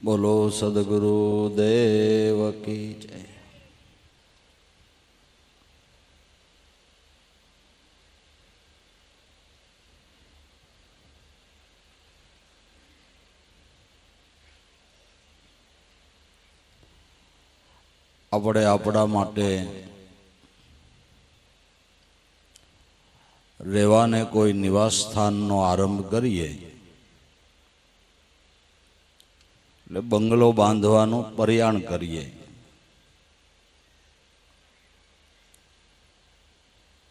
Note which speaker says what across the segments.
Speaker 1: બોલો સદગુરુ દેવ કી જય। આપણે આપણા માટે રહેવાને કોઈ નિવાસ સ્થાનનો આરંભ કરીએ એટલે બંગલો બાંધવાનું પ્રયાણ કરીએ।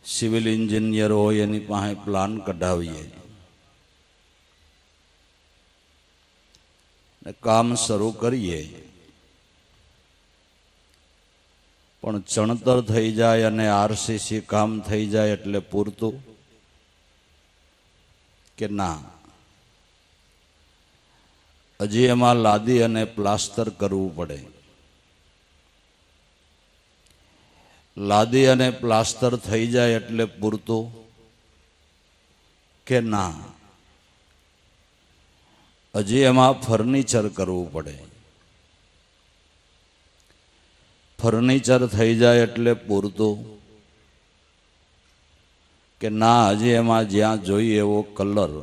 Speaker 1: સિવિલ એન્જિનિયર હોય એની પાસે પ્લાન કઢાવીએ, કામ શરૂ કરીએ, પણ ચણતર થઈ જાય અને આરસીસી કામ થઈ જાય એટલે પૂરતું કે ના? હજી એમાં લાદી અને પ્લાસ્ટર કરવું પડે। લાદી અને પ્લાસ્ટર થઈ જાય એટલે પૂરતું કે ના? હજી એમાં ફર્નિચર કરવું પડે। ફર્નિચર થઈ જાય એટલે પૂરતું કે ના? હજી એમાં જ્યાં જોઈએ એવો કલર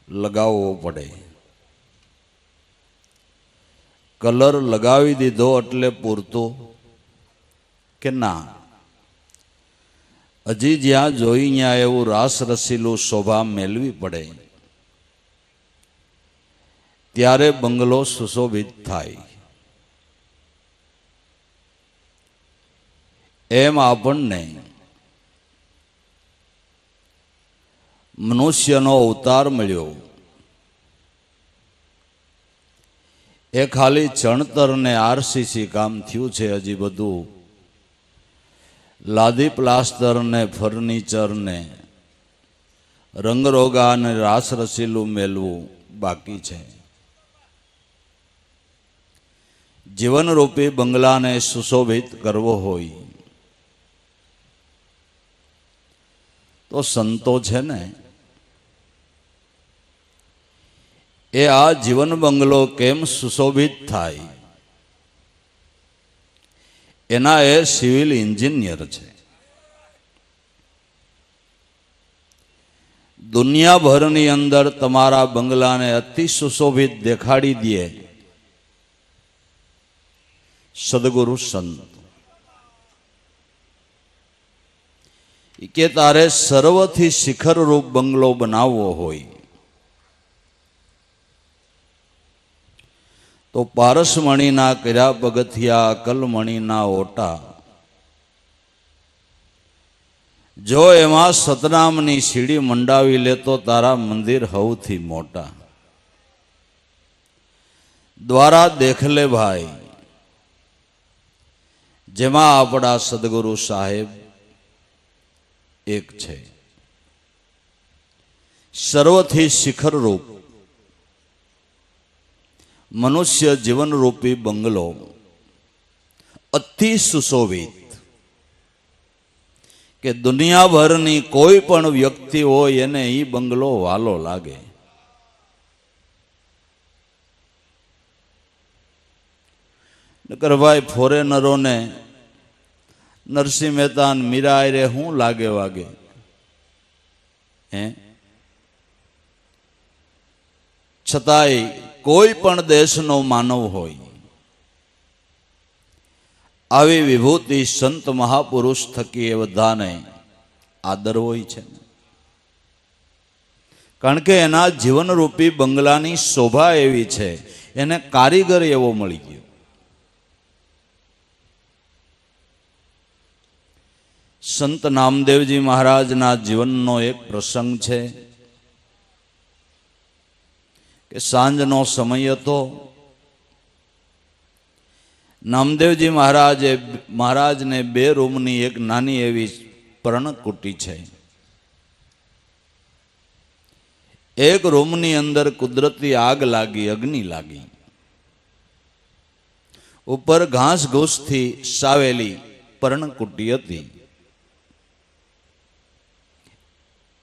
Speaker 1: લગાવવો પડે। કલર લગાવી દીધો એટલે પૂરતું કે ના? હજી જ્યાં જોઈ ત્યાં એવું રાસ રસીલું શોભા મેળવી પડે, ત્યારે બંગલો સુશોભિત થાય। એમ આપણને મનુષ્યનો અવતાર મળ્યો એ ખાલી ચણતર ને આરસીસી કામ થયું છે। હજી બધું લાદી પ્લાસ્ટર ને ફર્નિચર ને રંગરોગા અને રાસ રસીલું મેળવું બાકી છે। જીવનરૂપી બંગલાને સુશોભિત કરવો હોય તો સંતો છે ને, એ આ જીવન બંગલો કેમ સુશોભિત થાય એના એ સિવિલ એન્જિનિયર છે। દુનિયાભરની અંદર તમારા બંગલાને અતિ સુશોભિત દેખાડી દે સદગુરુ સંત કે તારે સર્વથી શિખર રૂપ બંગલો બનાવવો હોય તો પારસમણીના કર્યા પગથિયા, અકલમણીના ઓટા, જો એમાં સતનામની સીડી મંડાવી લે તો તારા મંદિર સૌથી મોટા। દ્વારા દેખ લે ભાઈ, જેમાં આપણા સદગુરુ સાહેબ એક છે। સર્વથી શિખર રૂપ મનુષ્ય જીવનરૂપી બંગલો અતિ સુશોભિત કે દુનિયાભરની કોઈ પણ વ્યક્તિ હોય એને એ બંગલો વાલો લાગે। નકર ભાઈ ફોરેનરોને નરસિંહ મહેતા મીરા રે શું લાગે વાગે હે? છતાંય કોઈ પણ દેશનો માનવ હોય આવી વિભૂતિ સંત મહાપુરુષ થકી એ બધાને આદર હોય છે, કારણ કે એના જીવનરૂપી બંગલાની શોભા એવી છે, એને કારીગર એવો મળી ગયો। સંત નામદેવજી મહારાજના જીવનનો એક પ્રસંગ છે કે સાંજનો સમય હતો। નામદેવજી મહારાજને 2 રૂમની એક નાની એવી પર્ણકુટી છે। એક રૂમની અંદર કુદરતી આગ લાગી, અગ્નિ લાગી, ઉપર ઘાસ ઘૂસથી સાવેલી પર્ણકુટી હતી।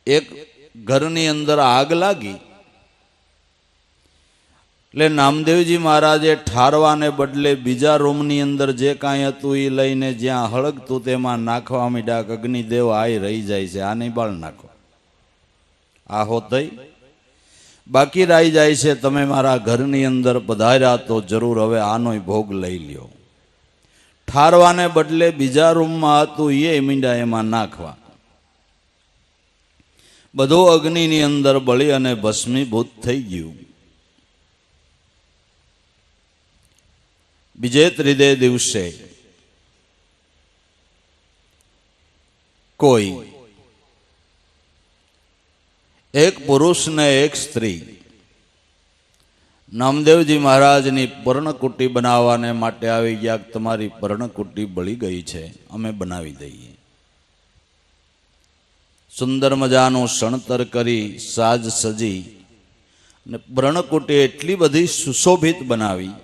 Speaker 1: એક ઘરની અંદર આગ લાગી એટલે નામદેવજી મહારાજે ઠારવાને બદલે બીજા રૂમની અંદર જે કાંઈ હતું એ લઈને જ્યાં હળગતું તેમાં નાખવા માંડ્યા. અગ્નિદેવ આય રહી જાય છે, આ નહીં બાળ નાખો, આ હો થઈ બાકી રહી જાય છે. તમે મારા ઘરની અંદર પધાર્યા તો જરૂર હવે આનોય ભોગ લઈ લ્યો. ઠારવાને બદલે બીજા રૂમમાં હતું એ મીંડા એમાં નાખવા. બધું અગ્નિની અંદર બળી અને ભસ્મીભૂત થઈ ગયું. બીજે ત્રીજે દિવસે કોઈ એક પુરુષ ને એક સ્ત્રી નામદેવજી મહારાજની પર્ણકુટી બનાવવાને માટે આવી ગયા. તમારી પર્ણકુટી બળી ગઈ છે, અમે બનાવી દઈએ. સુંદર મજાનું શણતર કરી સાજ સજી અને પર્ણકુટી એટલી બધી સુશોભિત બનાવી.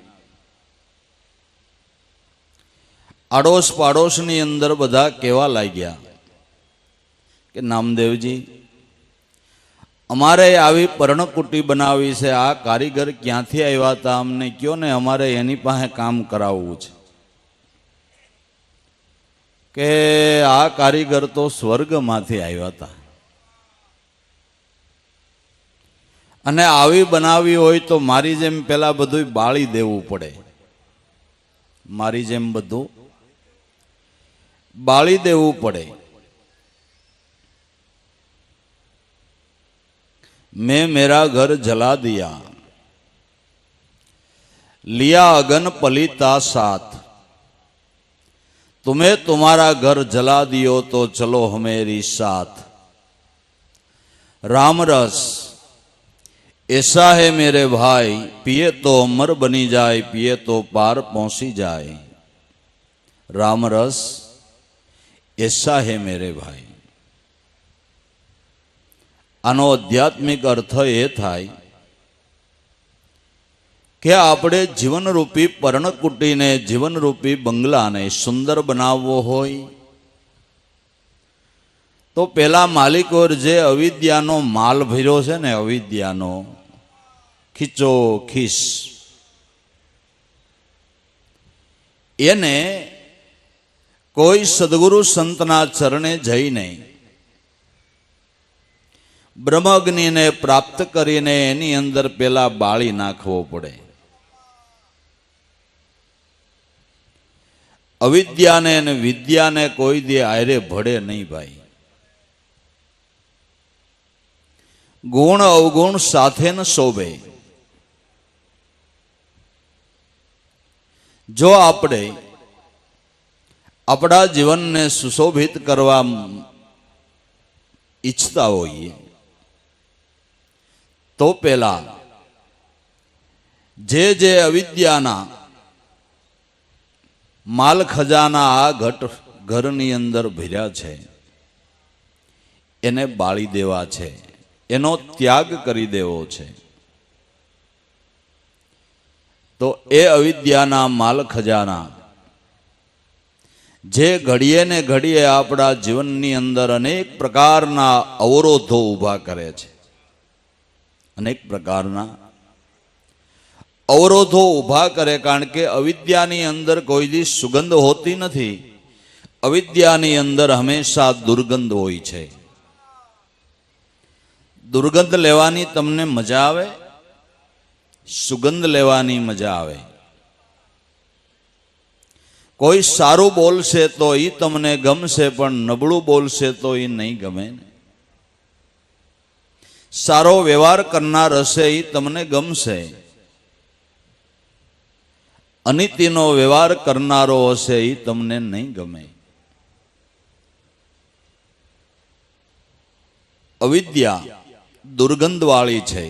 Speaker 1: આડોશ પાડોશની અંદર બધા કહેવા લાગ્યા કે નામદેવજી, અમારે આવી પર્ણકુટી બનાવી છે, આ કારીગર ક્યાંથી આવ્યા હતા અમને કયો ને, અમારે એની પાસે કામ કરાવવું છે. કે આ કારીગર તો સ્વર્ગમાંથી આવ્યા હતા અને આવી બનાવી હોય તો મારી જેમ પેલા બધું બાળી દેવું પડે. મારી જેમ બધું બાળી દેવું પડે. मैं मेरा घर जला दिया, लिया अगन पलीता साथ, तुम्हें तुम्हारा घर जला दियो तो चलो हमेरी साथ. राम रस ऐसा है मेरे भाई, पिए तो अमर बनी जाए, पिए तो पार पहुंची जाए. राम रस ऐसा है मेरे भाई. આનો આધ્યાત્મિક અર્થ એ થાય કે આપણે જીવનરૂપી પર્ણકુટીને, જીવનરૂપી બંગલાને સુંદર બનાવવો હોય તો પેલા માલિકોર જે અવિદ્યાનો માલ ભર્યો છે ને, અવિદ્યાનો ખીચો ખીસ, એને કોઈ સદગુરુ સંતના ચરણે જઈને બ્રહ્મઅગ્નિને પ્રાપ્ત કરીને એની અંદર પેલા બાળી નાખવો પડે. અવિદ્યાને અને વિદ્યાને કોઈ દે આયરે ભળે નહીં ભાઈ. ગુણ અવગુણ સાથે ન શોભે. જો આપણે આપણા જીવનને સુશોભિત કરવા ઈચ્છતા હોઈએ તો પેલા જે અવિદ્યાના માલ ખજાના આ ઘરની અંદર ભર્યા છે એને બાળી દેવા છે, એનો ત્યાગ કરી દેવો છે. તો એ અવિદ્યાના માલ ખજાના જે ઘડીએ ને ઘડીએ આપણા જીવનની અંદર અનેક પ્રકારના અવરોધો ઊભા કરે છે, અનેક પ્રકારના અવરોધો ઊભા કરે. કારણ કે અવિદ્યાની અંદર કોઈ દી સુગંધ હોતી નથી, અવિદ્યાની અંદર હંમેશા દુર્ગંધ હોય છે. દુર્ગંધ લેવાની તમને મજા આવે, સુગંધ લેવાની મજા આવે. કોઈ સારું બોલશે તો એ તમને ગમશે, પણ નબળું બોલશે તો એ નહીં ગમે. સારો વ્યવહાર કરનાર હશે એ તમને ગમશે, અનીતિનો વ્યવહાર કરનારો હશે એ તમને નહીં ગમે. અવિદ્યા દુર્ગંધવાળી છે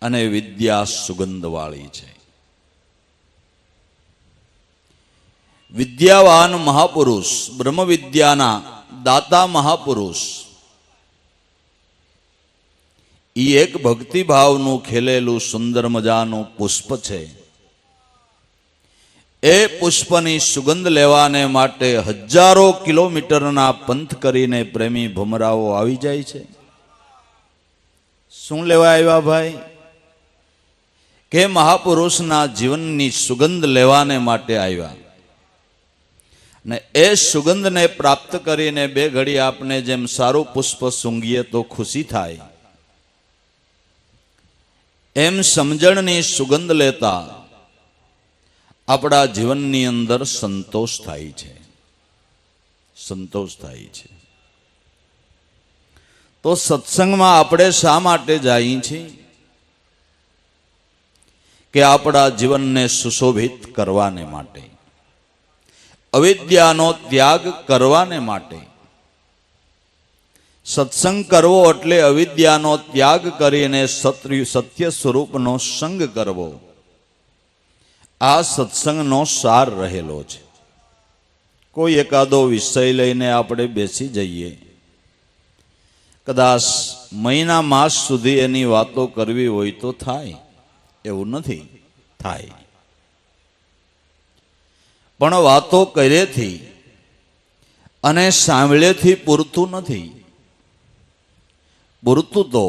Speaker 1: અને વિદ્યા સુગંધવાળી છે. વિદ્યાવાન મહાપુરુષ, બ્રહ્મ વિદ્યાના દાતા મહાપુરુષ, એ એક ભક્તિભાવનું ખેલેલું સુંદર મજાનું પુષ્પ છે. એ પુષ્પની સુગંધ લેવાને માટે હજારો કિલોમીટરના પંથ કરીને પ્રેમી ભમરાઓ આવી જાય છે. શું લેવા આવ્યા ભાઈ? કે મહાપુરુષના જીવનની સુગંધ લેવાને માટે આવ્યા, ને એ સુગંધને પ્રાપ્ત કરીને બે ઘડી આપને જેમ સારું પુષ્પ સૂંઘીએ તો ખુશી થાય, એમ સમજણની સુગંધ લેતા આપણા જીવનની અંદર સંતોષ થાય છે, સંતોષ થાય છે. તો સત્સંગમાં આપણે શા માટે જઈએ છીએ? કે આપણા જીવનને સુશોભિત કરવાને માટે, અવિદ્યાનો ત્યાગ કરવાને માટે. સત્સંગ કરવો એટલે અવિદ્યાનો ત્યાગ કરીને સત્ય સ્વરૂપનો સંગ કરવો. આ સત્સંગનો સાર રહેલો છે. કોઈ એકાદો વિષય લઈને આપણે બેસી જઈએ, કદાચ મહિના માસ સુધી એની વાતો કરવી હોય તો થાય, એવું નથી થાય. પણ વાતો કર્યેથી અને સાંભળેથી પૂરતું નથી. પૂરતું તો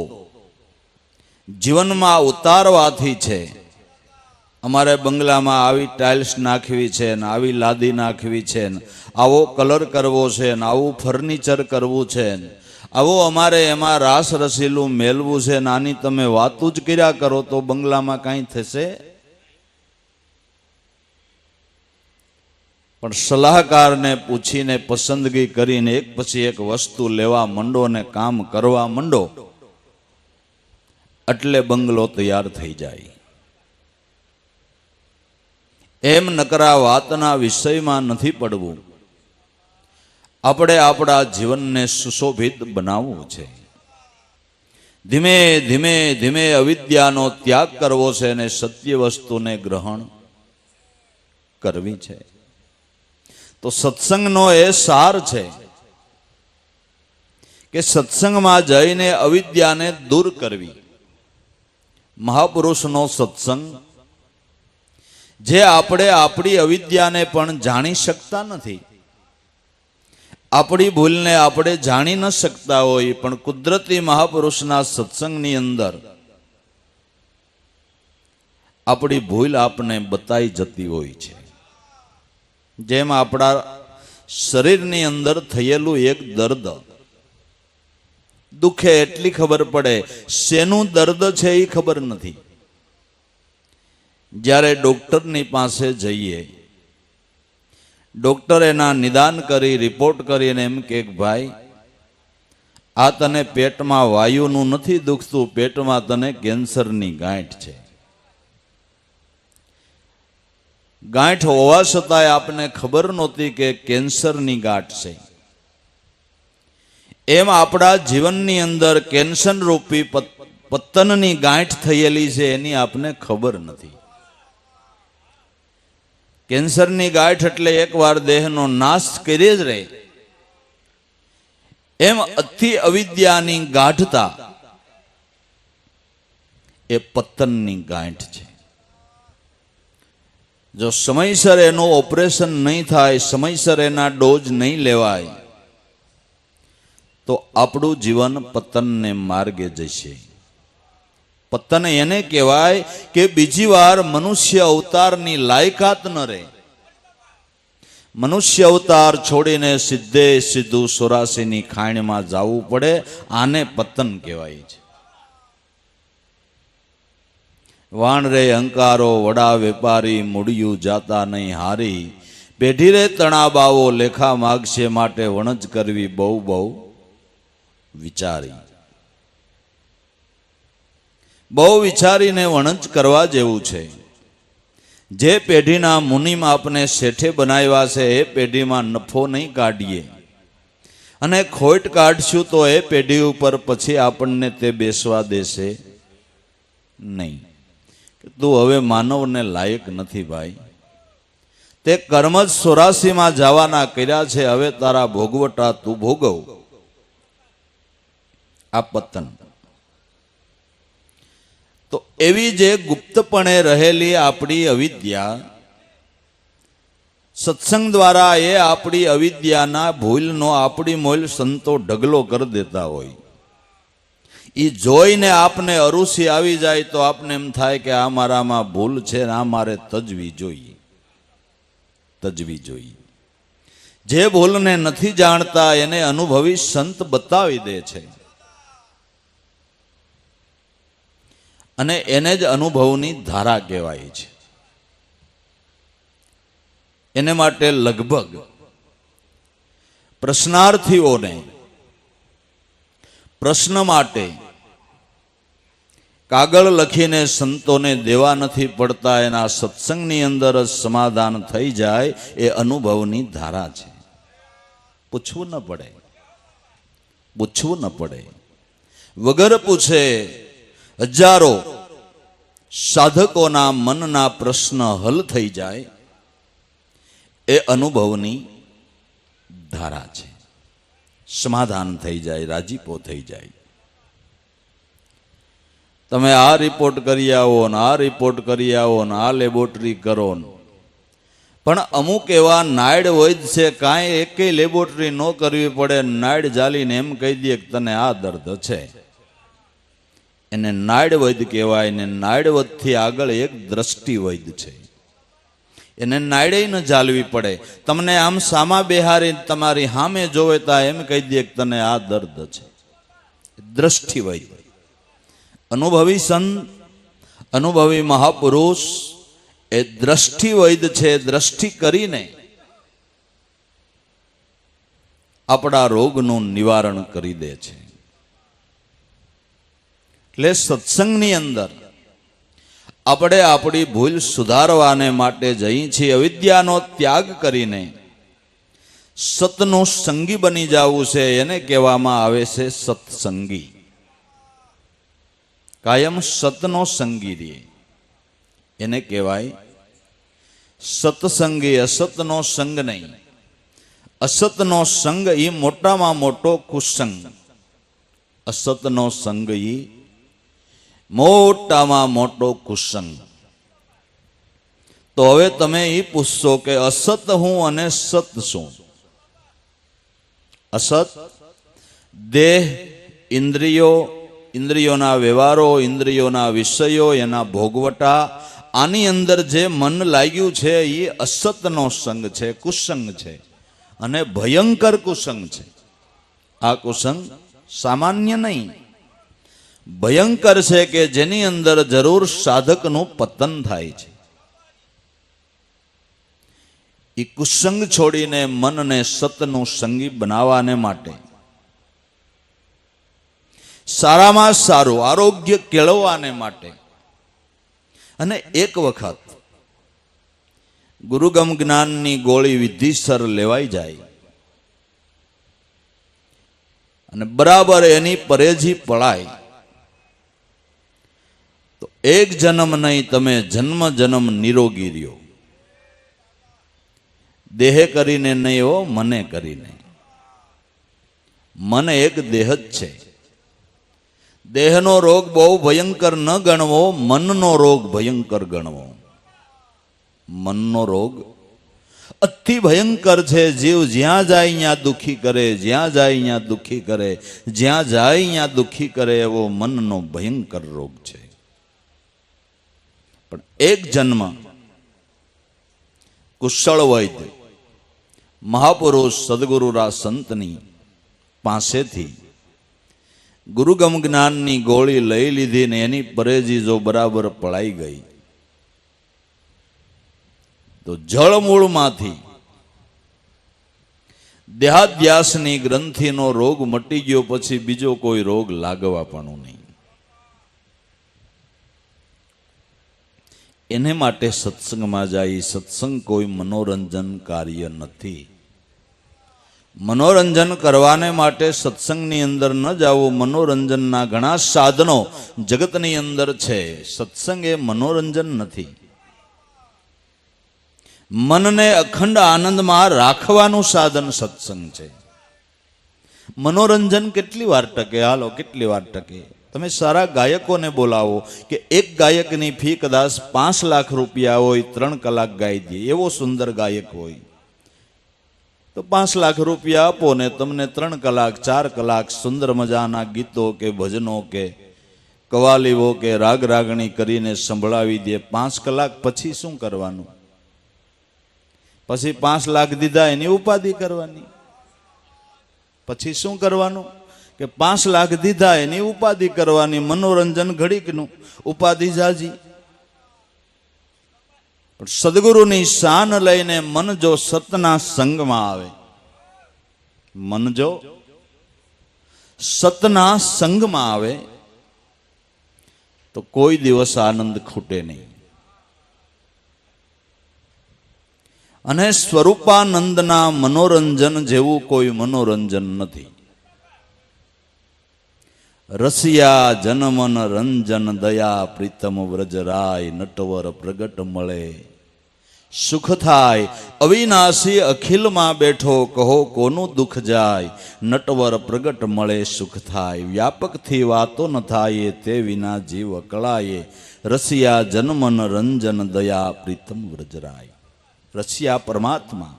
Speaker 1: જીવનમાં ઉતારવાથી છે. અમારે બંગલામાં આવી ટાઇલ્સ નાખવી છે ને આવી લાદી નાખવી છે ને આવો કલર કરવો છે ને આવું ફર્નિચર કરવું છે ને આવો અમારે એમાં રાસ રસીલું મેળવું છે ને આની તમે વાતું જ કર્યા કરો તો બંગલામાં કાંઈ થશે? પણ સલાહકારને પૂછીને પસંદગી કરીને એક પછી એક વસ્તુ લેવા માંડો ને કામ કરવા માંડો એટલે બંગલો તૈયાર થઈ જાય. એમ નકરા વાતના વિષયમાં નથી પડવું. આપણે આપણા જીવનને સુશોભિત બનાવવું છે. ધીમે ધીમે ધીમે અવિદ્યાનો ત્યાગ કરવો છે અને સત્ય વસ્તુને ગ્રહણ કરવી છે. તો સત્સંગનો એ સાર છે કે સત્સંગમાં જઈને અવિદ્યાને દૂર કરવી. મહાપુરુષનો સત્સંગ, જે આપણે આપણી અવિદ્યાને પણ જાણી શકતા નથી, આપણી ભૂલને આપણે જાણી ન શકતા હોય, પણ કુદરતી મહાપુરુષના સત્સંગની અંદર આપણી ભૂલ આપને બતાઈ જતી હોય છે. જેમ આપણા શરીરની અંદર થયેલું એક દર્દ દુખે એટલી ખબર પડે, શેનું દર્દ છે એ ખબર નથી. જ્યારે ડોક્ટરની પાસે જઈએ, ડોક્ટર એના નિદાન કરી રિપોર્ટ કરીને એમ કે ભાઈ આ તને પેટમાં વાયુનું નથી દુખતું, પેટમાં તને કેન્સરની ગાંઠ છે. ગાંઠ હોવા છતાંય આપને ખબર નહોતી કે કેન્સરની ગાંઠ છે. એમ આપણા જીવનની અંદર કેન્સર રૂપી પતનની ગાંઠ થયેલી છે, એની આપને ખબર નથી. કેન્સરની ગાંઠ એટલે એકવાર દેહનો નાશ કરી જ રહે. એમ અતિ અવિદ્યાની ગાંઠતા એ પતનની ગાંઠ છે. જો સમયસર એનું ઓપરેશન નહીં થાય, સમયસર એના ડોઝ નહીં લેવાય તો આપણું જીવન પતનને માર્ગે જશે. પતન એને કહેવાય કે બીજી વાર મનુષ્ય અવતારની લાયકાત ન રહે. મનુષ્ય અવતાર છોડીને સીધે સીધું 84ની ખાણમાં જવું પડે, આને પતન કહેવાય છે. વાણ રે અંકારો વડા વેપારી, મૂળિયું જાતા નહીં હારી, પેઢી રે તણાબાવો લેખા માગશે, માટે વણજ કરવી બહુ બહુ વિચારી. બહુ વિચારીને વણજ કરવા જેવું છે. જે પેઢીના મુનિમ આપને શેઠે બનાવ્યા છે એ પેઢીમાં નફો નહીં કાઢીએ અને ખોટ કાઢશું તો એ પેઢી ઉપર પછી આપણને તે બેસવા દેશે નહીં. તું હવે માનવને લાયક નથી ભાઈ, તે કર્મ જ 84માં જવાના કર્યા છે, હવે તારા ભોગવટા તું ભોગવ. આ પતન. તો એવી જે ગુપ્તપણે રહેલી આપણી અવિદ્યા, સત્સંગ દ્વારા એ આપણી અવિદ્યાના ભૂલનો આપણી મોલ સંતો ઢગલો કરી દેતા હોય. એ જોઈને આપને અરુસી આવી જાય તો આપને એમ થાય કે આ મારામાં ભૂલ છે ને આ મારે તજવી જોઈએ. જે ભૂલને નથી જાણતા એને અનુભવી સંત બતાવી દે છે અને એને જ અનુભવની ધારા કહેવાય છે. એને માટે લગભગ પ્રશ્નાર્થીઓને પ્રશ્ન માટે કાગળ લખીને સંતોને દેવા નથી પડતા, એના સત્સંગની અંદર જ સમાધાન થઈ જાય એ અનુભવની ધારા છે. પૂછવું ન પડે. વગર પૂછે હજારો સાધકોના મનના પ્રશ્ન હલ થઈ જાય એ અનુભવની ધારા છે. સમાધાન થઈ જાય, રાજીપો થઈ જાય. તમે આ રિપોર્ટ કરી આવો ને આ રિપોર્ટ કરી આવો ને આ લેબોરેટરી કરો ને, પણ અમુક એવા નાયડ વૈદ છે કાંઈ એકેય લેબોરેટરી ન કરવી પડે, નાયડ જાલીને એમ કહી દે કે તને આ દર્દ છે. એને નાયડ વૈદ કહેવાય ને. નાયડ વૈદથી આગળ એક દ્રષ્ટિ વૈદ છે, એને નાયડે ન જાલવી પડે. તમને આમ સામા બેહારી તમારી સામે જોવે તા એમ કહી દે કે તને આ દર્દ છે. દ્રષ્ટિ વૈદ. અનુભવી સંત, અનુભવી મહાપુરુષ એ દ્રષ્ટિ વૈદ છે. દ્રષ્ટિ કરીને આપણા રોગનું નિવારણ કરી દે છે. એટલે સત્સંગની અંદર આપણે આપણી ભૂલ સુધારવાને માટે જઈએ છીએ. અવિદ્યાનો ત્યાગ કરીને સતનું સંગી બની જવું છે. એને કહેવામાં આવે છે સત્સંગી. કાયમ સતનો સંગી રહે એને કહેવાય સત્સંગી. અસતનો સંગ નહીં. અસતનો સંગ એ મોટામાં મોટો કુસંગ. અસતનો સંગ એ મોટામાં મોટો કુસંગ. તો હવે તમે એ પૂછશો કે અસત હું અને સત શું? અસત દેહ, ઇન્દ્રિયો, ઇન્દ્રિયોના વ્યવહારો, ઇન્દ્રિયોના વિષયો, એના ભોગવટા, આની અંદર જે મન લાગ્યું છે એ અસતનો સંગ છે, કુસંગ છે અને ભયંકર કુસંગ છે. આ કુસંગ સામાન્ય નહીં, ભયંકર છે કે જેની અંદર જરૂર સાધકનું પતન થાય છે. એ કુસંગ છોડીને મનને સતનું સંગી બનાવવાને માટે, સારામાં સારું આરોગ્ય કેળવવાને માટે અને એક વખત ગુરુગમ જ્ઞાનની ગોળી વિધિસર લેવાઈ જાય અને બરાબર એની પરેજી પડાય તો એક જન્મ નહીં, તમે જન્મ જન્મ નિરોગી રહ્યો. દેહે કરીને નહીં હો, મને કરીને. મન એક દેહ જ છે. દેહનો રોગ બહુ ભયંકર ન ગણવો, મનનો રોગ ભયંકર ગણવો. મનનો રોગ અતિ ભયંકર છે. જીવ જ્યાં જાય ત્યાં દુખી કરે, જ્યાં જાય ત્યાં દુખી કરે, જ્યાં જાય ત્યાં દુખી કરે એવો મનનો ભયંકર રોગ છે. પણ એક જન્મ કુશળ વૈદ મહાપુરુષ સદગુરુરા સંતની પાસેથી ગુરુગમ જ્ઞાનની ગોળી લઈ લીધી ને એની પરેજી જો બરાબર પળાઈ ગઈ તો જળમૂળમાંથી દેહાધ્યાસની ગ્રંથિનો રોગ મટી ગયો. પછી બીજો કોઈ રોગ લાગવા પણ નહીં. એને માટે સત્સંગમાં જાય. સત્સંગ કોઈ મનોરંજન કાર્ય નથી. મનોરંજન કરવાને માટે સત્સંગની અંદર ન જવું. મનોરંજનના ઘણા સાધનો જગતની અંદર છે. સત્સંગ એ મનોરંજન નથી. મનને અખંડ આનંદમાં રાખવાનું સાધન સત્સંગ છે. મનોરંજન કેટલી વાર ટકે? હાલો, કેટલી વાર ટકે? તમે સારા ગાયકોને બોલાવો કે એક ગાયકની ફી કદાચ 5 લાખ રૂપિયા હોય, 3 કલાક ગાઈ દે, એવો સુંદર ગાયક હોય. તો 5 લાખ રૂપિયા આપો ને તમને 3 કલાક 4 કલાક સુંદર મજાના ગીતો કે ભજનો કે કવાલીઓ કે રાગ રાગણી કરીને સંભળાવી દે. 5 કલાક પછી શું કરવાનું? પછી 5 લાખ દીધા એની ઉપાધિ કરવાની. પછી શું કરવાનું? કે 5 લાખ દીધા એની ઉપાધિ કરવાની. મનોરંજન ઘડીકનું, ઉપાધિ જાજી. પણ સદગુરુની શાન લઈને મન જો સતના સંગમાં આવે, મન જો સતના સંગમાં આવે તો કોઈ દિવસ આનંદ ખૂટે નહીં. અને સ્વરૂપાનંદના મનોરંજન જેવું કોઈ મનોરંજન નથી. રસિયા જનમન રંજન દયા પ્રીતમ વ્રજરાય નટવર પ્રગટ મળે સુખ થાય અવિનાશી અખિલમાં બેઠો કહો કોનું દુઃખ જાય નટવર પ્રગટ મળે સુખ થાય વ્યાપકથી વાતો ન થાય તે વિના જીવ અકળાય રસિયા જનમન રંજન દયા પ્રીતમ વ્રજરાય. રસિયા પરમાત્મા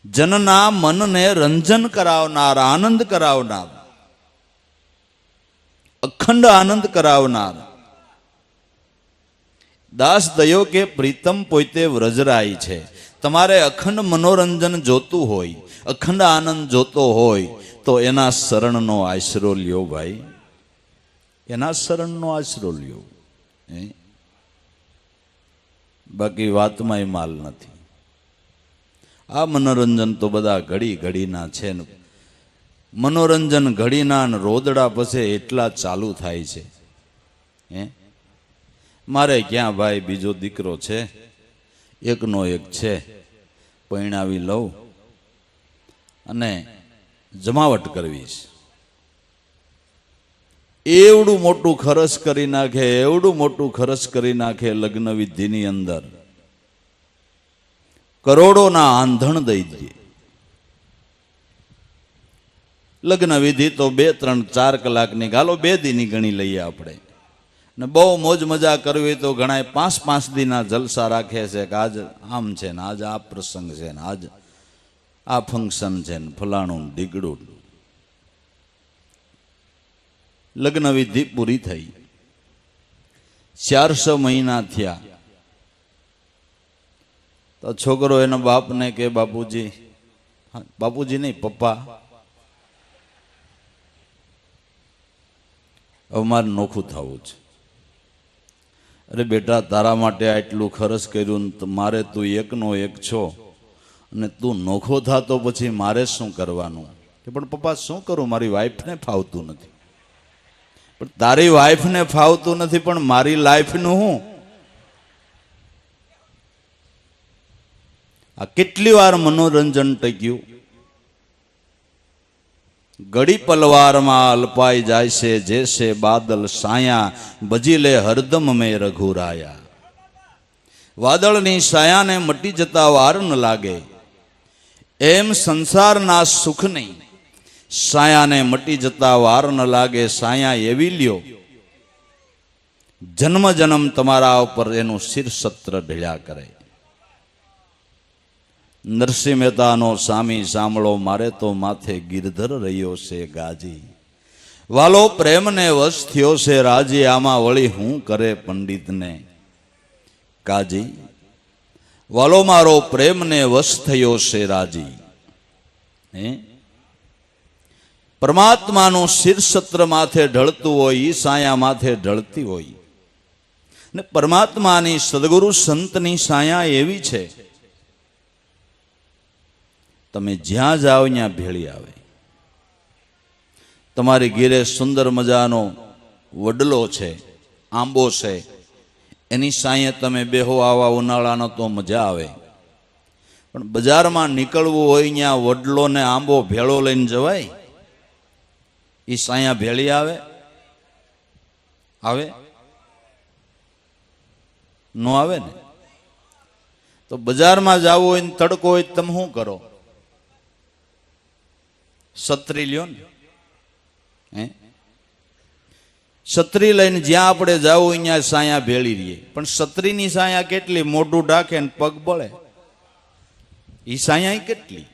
Speaker 1: જનના મનને રંજન કરાવનાર, આનંદ કરાવનાર, અખંડ આનંદ કરાવનાર. દાસ દયો કે પ્રીતમ પોતે વ્રજરાય છે. તમારે અખંડ મનોરંજન જોતું હોય, અખંડ આનંદ જોતો હોય તો એના શરણનો આશરો લ્યો ભાઈ, એના શરણનો આશરો લ્યો. બાકી વાતમાં એ માલ નથી. આ મનોરંજન તો બધા ઘડી ઘડીના છે ને મનોરંજન ઘડીના રોદડા પછી એટલા ચાલુ થાય છે. મારે ક્યાં ભાઈ બીજો દીકરો છે, એકનો એક છે, પરણાવી લઉં અને જમાવટ કરવી છે. એવડું મોટું ખર્ચ કરી નાખે, એવડું મોટું ખર્ચ કરી નાખે લગ્ન વિધિની અંદર, કરોડોના આંધણ દઈ દે. લગ્ન વિધિ તો 2, 3, 4 કલાકની ગાલો 2 દીની ગણી લઈએ આપણે. ને બહુ મોજ મજા કરવી તો ઘણા 5-5 દીના જલસા રાખે છે કે આજ આમ છે ને આજ આ પ્રસંગ છે ને આજ આ ફંક્શન છે ને ફલાણું ઢીકડું. લગ્ન વિધિ પૂરી થઈ, 400 મહિના થયા તો છોકરો એના બાપને કે બાપુજી, બાપુજી નહીં પપ્પા, હવે મારે નોખું થવું છે. અરે બેટા તારા માટે આટલું ખર્ચ કર્યું ને મારે તું એકનો એક છો અને તું નોખો થાતો પછી મારે શું કરવાનું? કે પણ પપ્પા શું કરું, મારી વાઈફને ફાવતું નથી. પણ તારી વાઈફને ફાવતું નથી પણ મારી લાઈફનું હું? આ કેટલી વાર મનોરંજન ટક્યું. ઘડી પલવારમાં અલ્પાઈ જાય છે જૈસે બાદલ સાયા ભજી લે હરદમ મેં રઘુરાયા. વાદળની સાયાને મટી જતા વાર ન લાગે એમ સંસારના સુખ નહીં સાયાને મટી જતા વાર ન લાગે. સાયા એવી લ્યો જન્મ જન્મ તમારા ઉપર એનું શિરસત્ર ઢળ્યા કરે. નરસિંહ મહેતાનો સામી સાંભળો મારે તો માથે ગિરધર રહ્યો છે ગાજી. વાલો પ્રેમને વશ થયો છે રાજી આમાં વળી હું કરે પંડિતને કાજી. વાલો મારો પ્રેમને વશ થયો છે રાજી. પરમાત્માનું શિરસત્ર માથે ઢળતું હોય, ઈ સાયા માથે ઢળતી હોય. ને પરમાત્માની સદગુરુ સંતની સાયા એવી છે તમે જ્યાં જાઓ ત્યાં ભેળી આવે. તમારી ઘેરે સુંદર મજાનો વડલો છે, આંબો છે, એની સાંયે તમે બેહો આવા ઉનાળાનો તો મજા આવે. પણ બજારમાં નીકળવું હોય ત્યાં વડલો ને આંબો ભેળો લઈને જવાય? એ સાયા ભેળી આવે? આવે? નો આવે ને. તો બજારમાં જવું હોય ને તડકો હોય તમે શું કરો? છત્રી લ્યો ને. છત્રી લઈને જ્યાં આપણે જવું ત્યાં સાયા ભેળી રહીએ. પણ છત્રીની સાયા કેટલી? મોઢું ઢાંકે ને પગ બળે. એ સાયા કેટલી?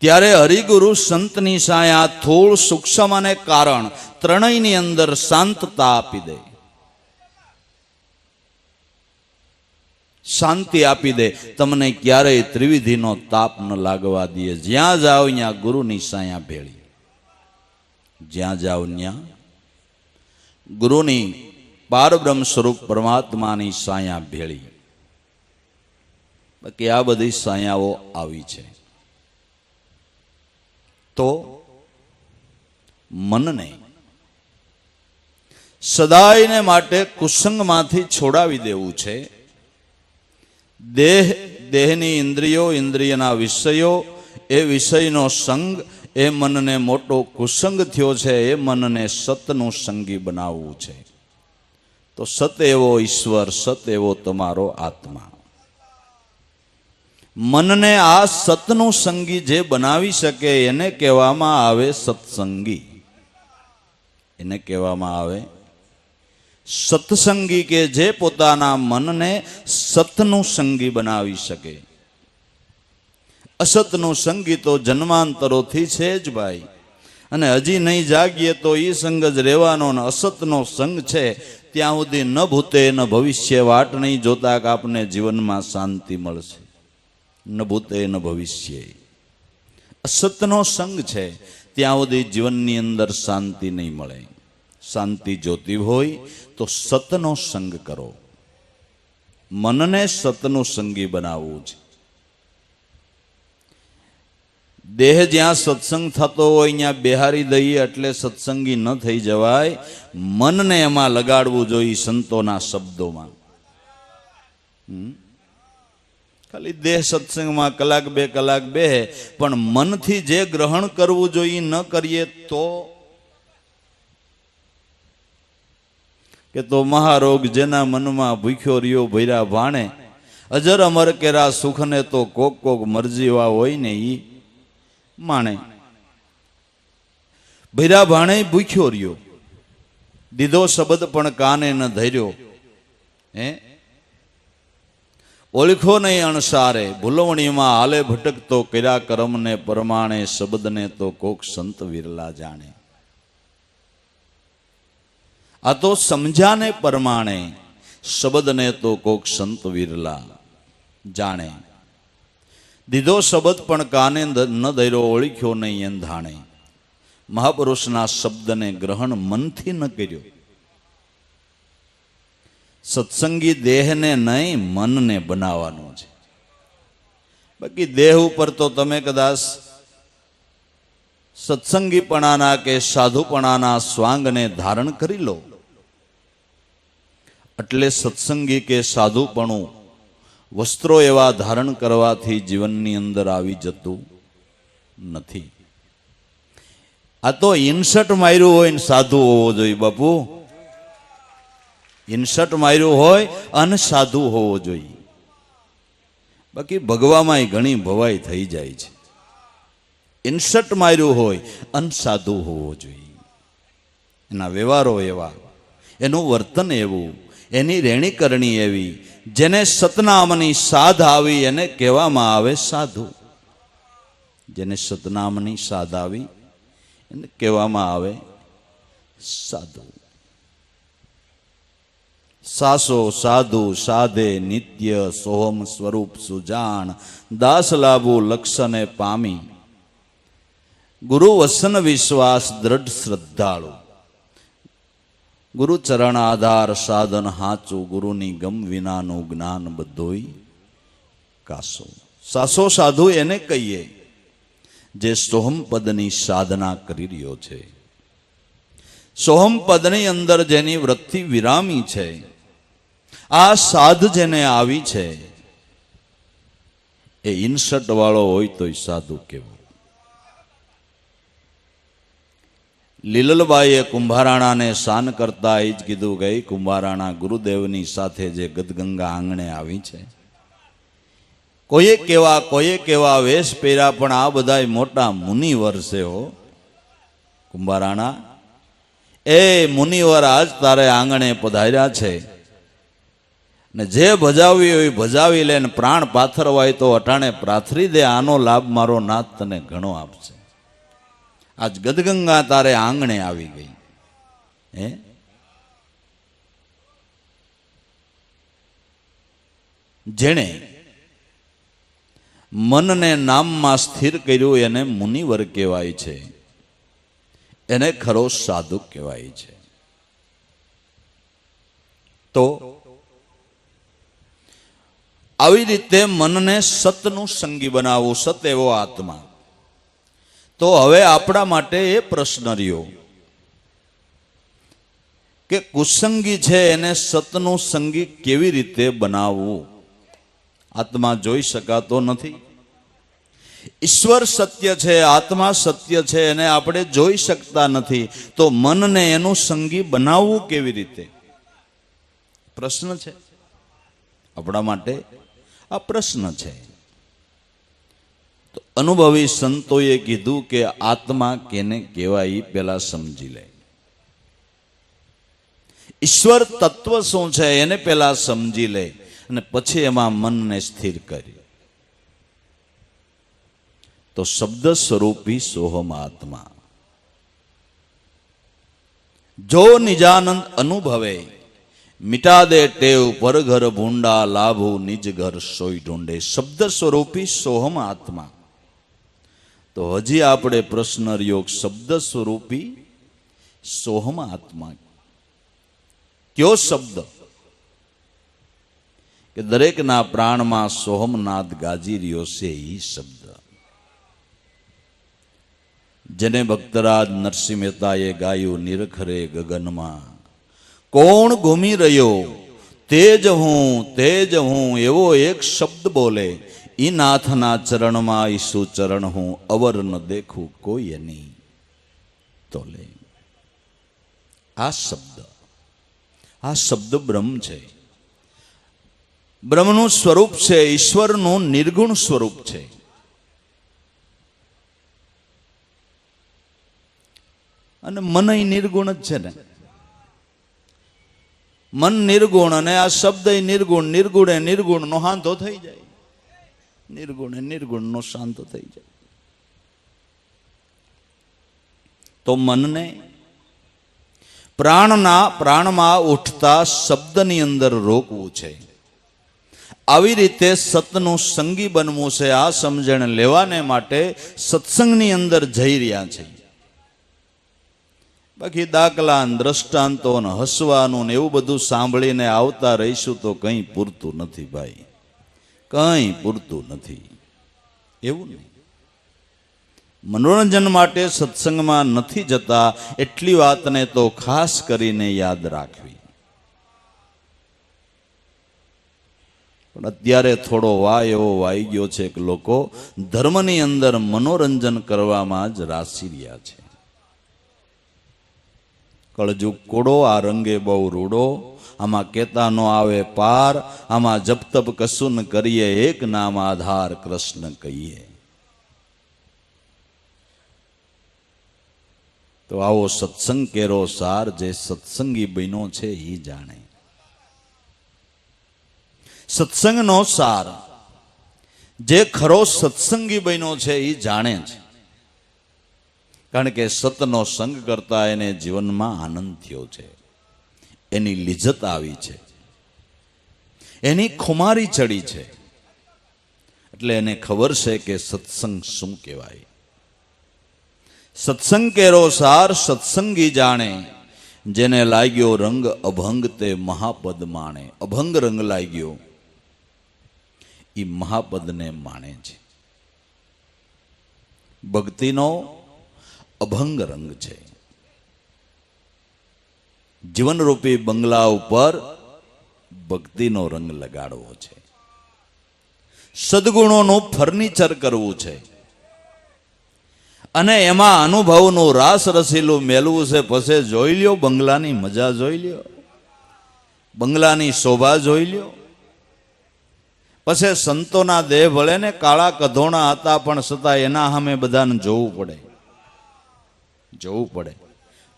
Speaker 1: ત્યારે હરિગુરુ સંતની સાયા થોડ સૂક્ષ્મ અને કારણ ત્રણેયની અંદર શાંતતા આપી દે, શાંતિ આપી દે. તમને ક્યારેય ત્રિવિધિનો તાપ ન લાગવા દે. જ્યાં જાઓ ત્યાં ગુરુની સાયા ભેળી, જ્યાં જાઓ ત્યાં ગુરુની પારબ્રહ્મ સ્વરૂપ પરમાત્માની સાયા ભેળી. બાકી આ બધી સાયાઓ આવી છે. તો મનને સદાયને માટે કુસંગમાંથી છોડાવી દેવું છે. દેહની ઇન્દ્રિયો, ઇન્દ્રિયના વિષયો, એ વિષયનો સંગ એ મનને મોટો કુસંગ થયો છે. એ મનને સતનું સંગી બનાવવું છે. તો સત એવો ઈશ્વર, સત એવો તમારો આત્મા. મનને આ સતનું સંગી જે બનાવી શકે એને કહેવામાં આવે સત્સંગી. એને કહેવામાં આવે સત્સંગી, કે જે પોતાના મનને સતનું સંગી બનાવી શકે. અસતનું સંગી તો જન્માંતરોથી છે જ ભાઈ, અને હજી નહીં જાગીએ તો એ સંગ જ રહેવાનો. ને અસતનો સંગ છે ત્યાં સુધી ન ભૂતે ન ભવિષ્ય વાટ નહીં જોતા કે આપને જીવનમાં શાંતિ મળશે. ન ભૂતે ન ભવિષ્ય. અસતનો સંગ છે ત્યાં સુધી જીવનની અંદર શાંતિ નહીં મળે. શાંતિ જોતી હોય તો સતનો સંગ કરો. મનને સતનું સંગી બનાવવું છે. દેહ જ્યાં સત્સંગ થતો હોય ત્યાં બેહારી દઈએ એટલે સત્સંગી ન થઈ જવાય. મનને એમાં લગાડવું જોઈએ સંતોના શબ્દોમાં. ખાલી દેહ સત્સંગમાં કલાક બે કલાક બેહે, પણ મનથી જે ગ્રહણ કરવું જોઈએ ન કરીએ તો કે તો મહારોગ જેના મનમાં ભૂખ્યો રહ્યો ભૈરા ભાણે, અજર અમર કેરા સુખને તો કોક કોક મરજીવા હોય ને ઈ માણે. ભૈરા ભાણે ભૂખ્યો રહ્યો, દીધો શબ્દ પણ કાને ન ધર્યો. હે ઓળખો નહીં અણસારે, ભૂલવણીમાં હાલે ભટકતો કર્યા કર્મને પરમાણે, શબ્દને તો કોક સંત વિરલા જાણે. આ તો સમજાને પરમાણે, શબ્દને તો કોક સંત વિરલા જાણે. દીધો શબ્દ પણ કાને ન ધર્યો, ઓળખ્યો નહીં એંધાણે. મહાપુરુષના શબ્દને ગ્રહણ મનથી ન કર્યો. સત્સંગી દેહને નહીં મનને બનાવવાનું છે. બાકી દેહ ઉપર તો તમે કદાચ સત્સંગીપણાના કે સાધુપણાના સ્વાંગને ધારણ કરી લો એટલે સત્સંગી કે સાધુપણું વસ્ત્રો એવા ધારણ કરવાથી જીવનની અંદર આવી જતું નથી. આ તો ઇન્સર્ટ માર્યું હોય ને સાધુ હોવો જોઈએ બાપુ. ઇન્સર્ટ માર્યું હોય અને સાધુ હોવો જોઈએ. બાકી ભગવામાં ઘણી ભવાઈ થઈ જાય છે. ઇન્સર્ટ માર્યું હોય અને સાધુ હોવો જોઈએ. એના વ્યવહારો એવા, એનું વર્તન એવું, એની રહેણી કરણી એવી, જેને સતનામની સાધ આવી એને કહેવામાં આવે સાધુ. જેને સતનામની સાધ આવી એને કહેવામાં આવે સાધુ. સાસો સાધુ સાધે નિત્ય, સોહમ સ્વરૂપ સુજાણ, દાસ લાભુ લક્ષને પામી, ગુરુ વસન વિશ્વાસ દ્રઢ શ્રદ્ધાળુ, ગુરુ ચરણ આધાર સાધન હાચું, ગુરુની ગમ વિનાનું જ્ઞાન બધોય કાસો. સાસો સાધુ એને કહીએ જે સોહમ પદની સાધના કરી રહ્યો છે. સોહમ પદની અંદર જેની વૃત્તિ વિરામી છે, આ સાધ જેને આવી છે એ ઇન્સર્ટ વાળો હોય તો સાધુ કેવો. લીલલબાઈએ કુંભારાણાને શાન કરતા એ જ કીધું કે કુંભારાણા ગુરુદેવની સાથે જે ગદગંગા આંગણે આવી છે, કોઈએ કેવા વેશ પહેર્યા પણ આ બધા મોટા મુનિવર છે હો કુંભારાણા. એ મુનિવર આજ તારે આંગણે પધાર્યા છે. ને જે ભજાવી હોય ભજાવી લે, ને પ્રાણ પાથરવા હોય તો અટાણે પ્રાથરી દે, આનો લાભ મારો નાથ તને ઘણો આપશે. આજ ગદગંગા તારે આંગણે આવી ગઈ. હે જેણે મનને નામમાં સ્થિર કર્યું એને મુનિવર કહેવાય છે, એને ખરો સાધુ કહેવાય છે. તો આવી રીતે મનને સતનું સંગી બનાવવું, સત એવો આત્મા. તો હવે આપણા માટે એ પ્રશ્ન રહ્યો કે કુસંગી છે એને સતનું સંગી કેવી રીતે બનાવવું? આત્મા જોઈ શકાતો નથી. ઈશ્વર સત્ય છે, આત્મા સત્ય છે, એને આપણે જોઈ શકતા નથી. તો મનને એનું સંગી બનાવવું કેવી રીતે? પ્રશ્ન છે આપણા માટે, આ પ્રશ્ન છે. તો અનુભવી સંતોએ કીધું કે આત્મા કેને કહેવાય પેલા સમજી લે. ઈશ્વર તત્વ શું છે એને પેલા સમજી લે, અને પછી એમાં મનને સ્થિર કરી. તો શબ્દ સ્વરૂપી સોહમ આત્મા જો નિજાનંદ અનુભવે, મિટા દે ટેવ પર ઘર ભૂંડા, લાભો નિજ ઘર સોઈ ઢૂંઢે. શબ્દ સ્વરૂપી સોહમ આત્મા. તો હજી આપણે પ્રશ્ન રહ્યો, શબ્દ સ્વરૂપી સોહમ આત્મા કયો શબ્દ? કે દરેકના પ્રાણમાં સોહમનાદ ગાજી રહ્યો છે એ શબ્દ. જેને ભક્તરાજ નરસિંહ મહેતાએ ગાયું, નિરખરે ગગનમાં કોણ ઘૂમી રહ્યો, તેજ હું એવો એક શબ્દ બોલે, ઈ નાથના ચરણમાં ઈસુ ચરણ હું, અવર ન દેખું કોઈ એની તોલે. આ શબ્દ બ્રહ્મ છે, બ્રહ્મનું સ્વરૂપ છે, ઈશ્વરનું નિર્ગુણ સ્વરૂપ છે. અને મન નિર્ગુણ જ છે ને. મન નિર્ગુણ અને આ શબ્દ નિર્ગુણ. નિર્ગુણે નિર્ગુણ નો શાંતો થઈ જાય, નિર્ગુણે નિર્ગુણ નો શાંતો થઈ જાય. તો મનને પ્રાણમાં ઉઠતા શબ્દની અંદર રોકવું છે. આવી રીતે સતનું સંગી બનવું છે. આ સમજણ લેવાને માટે સત્સંગની અંદર જઈ રહ્યા છે. બાકી દાખલા દ્રષ્ટાંતો ને હસવાનું ને એવું બધું સાંભળીને આવતા રહીશું તો કંઈ પૂરતું નથી ભાઈ, કંઈ પૂરતું નથી. એવું નહીં. મનોરંજન માટે સત્સંગમાં નથી જતા એટલી વાતને તો ખાસ કરીને યાદ રાખવી. પણ અત્યારે થોડો વાય એવો વાઈ ગયો છે કે લોકો ધર્મની અંદર મનોરંજન કરવામાં જ રાસી રહ્યા છે. કળજુગ કોડો, આ રંગે બહુ રૂડો, આમાં કેતા નો આવે પાર, આમાં જપ તપ કશું ન કરીએ, એક નામ આધાર કૃષ્ણ કહીએ. તો આવો સત્સંગ કેરો સાર, જે સત્સંગી બન્યો છે એ જાણે. સત્સંગનો સાર જે ખરો સત્સંગી બન્યો છે એ જાણે છે. કારણ કે સતનો સંગ કરતા એને જીવનમાં આનંદ થયો છે, એની લિજ્જત આવી છે, એની ખુમારી ચડી છે. એટલે એને ખબર છે કે સત્સંગ શું કહેવાય. સત્સંગ કેરો સાર સત્સંગી જાણે, જેને લાગ્યો રંગ અભંગ તે મહાપદ માણે. અભંગ રંગ લાગ્યો એ મહાપદને માણે છે. ભક્તિનો અભંગ રંગ છે. જીવનરૂપી બંગલા ઉપર ભક્તિનો રંગ લગાડવો છે. સદગુણોનું ફર્નિચર કરવું છે અને એમાં અનુભવનું રાસ રસીલું મેળવું છે. પછી જોઈ લ્યો બંગલાની મજા, જોઈ લ્યો બંગલાની શોભા, જોઈ લ્યો. પછી સંતોના દેહ ભલે ને કાળા કધોણા હતા પણ છતાં એના સામે બધાને જોવું પડે.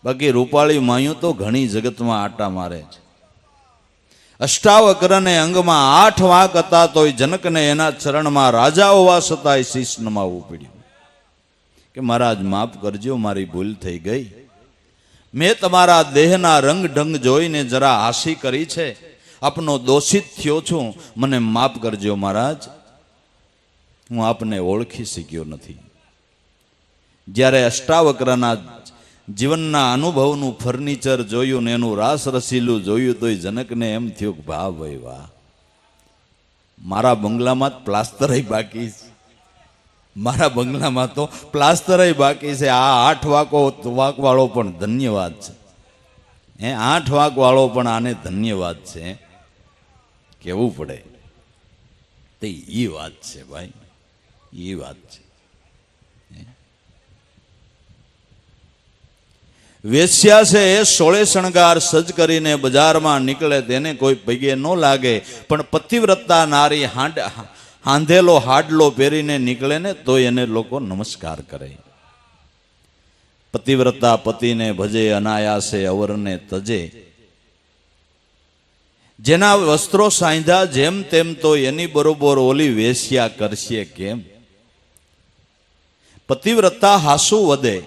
Speaker 1: બાકી રૂપાળી માયું તો ઘણી જગતમાં આટા મારે છે. અષ્ટાવક્રને અંગમાં 8 વાંક હતા તોય જનકને એના ચરણમાં રાજા હોવા છતાંય શીશ નમાવવું પડ્યું કે મહારાજ માફ કરજો, મારી ભૂલ થઈ ગઈ. મેં તમારા દેહના રંગ ઢંગ જોઈને જરા હાસી કરી છે, આપનો દોષિત થયો છું, મને માફ કરજો મહારાજ, હું આપને ઓળખી શક્યો નથી. જ્યારે અષ્ટાવક્રના જીવનના અનુભવનું ફર્નિચર જોયું ને એનું રાસ રસીલું જોયું તો જનકને એમ થયું કે વાહ ભાઈ વાહ, મારા બંગલામાં જ પ્લાસ્ટર બાકી છે, મારા બંગલામાં તો પ્લાસ્ટર બાકી છે. આ 8 વાંક વાળો પણ ધન્યવાદ છે, 8 વાંક વાળો પણ આને ધન્યવાદ છે કેવું પડે. તે એ વાત છે ભાઈ, એ વાત છે. વેશ્યા છે એ 16 શણગાર સજ કરીને બજારમાં નીકળે તેને કોઈ પગે ન લાગે, પણ પતિવ્રતા નારી હાંધેલો હાડલો પહેરીને નીકળે ને તો એને લોકો નમસ્કાર કરે. પતિવ્રતા પતિને ભજે અનાયાસે અવરને તજે, જેના વસ્ત્રો સાંધ્યા જેમ તેમ તો એની બરોબર ઓલી વેશ્યા કરશે કેમ. પતિવ્રતા હાસુ વધે,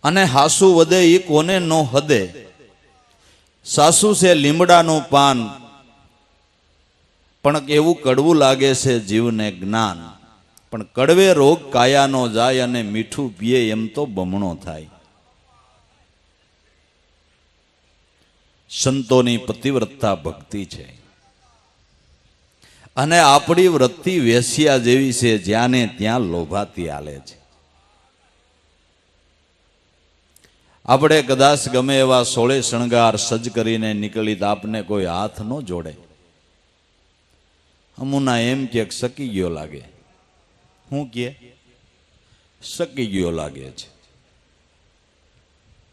Speaker 1: અને હાસુ વધે એ કોને નો હદે. સાસુ છે લીમડાનું પાન, પણ એવું કડવું લાગે છે જીવને જ્ઞાન. પણ કડવે રોગ કાયાનો જાય, અને મીઠું પીએ એમ તો બમણો થાય. સંતોની પતિવ્રતા ભક્તિ છે, અને આપણી વૃત્તિ વેશ્યા જેવી છે, જ્યાં ને ત્યાં લોભાતી હાલે છે. આપણે કદાચ ગમે એવા 16 શણગાર સજ કરીને નીકળી તો આપને કોઈ હાથ ન જોડે. અમુના એમ કે સકી ગયો લાગે, શું કે સકી ગયો લાગે છે.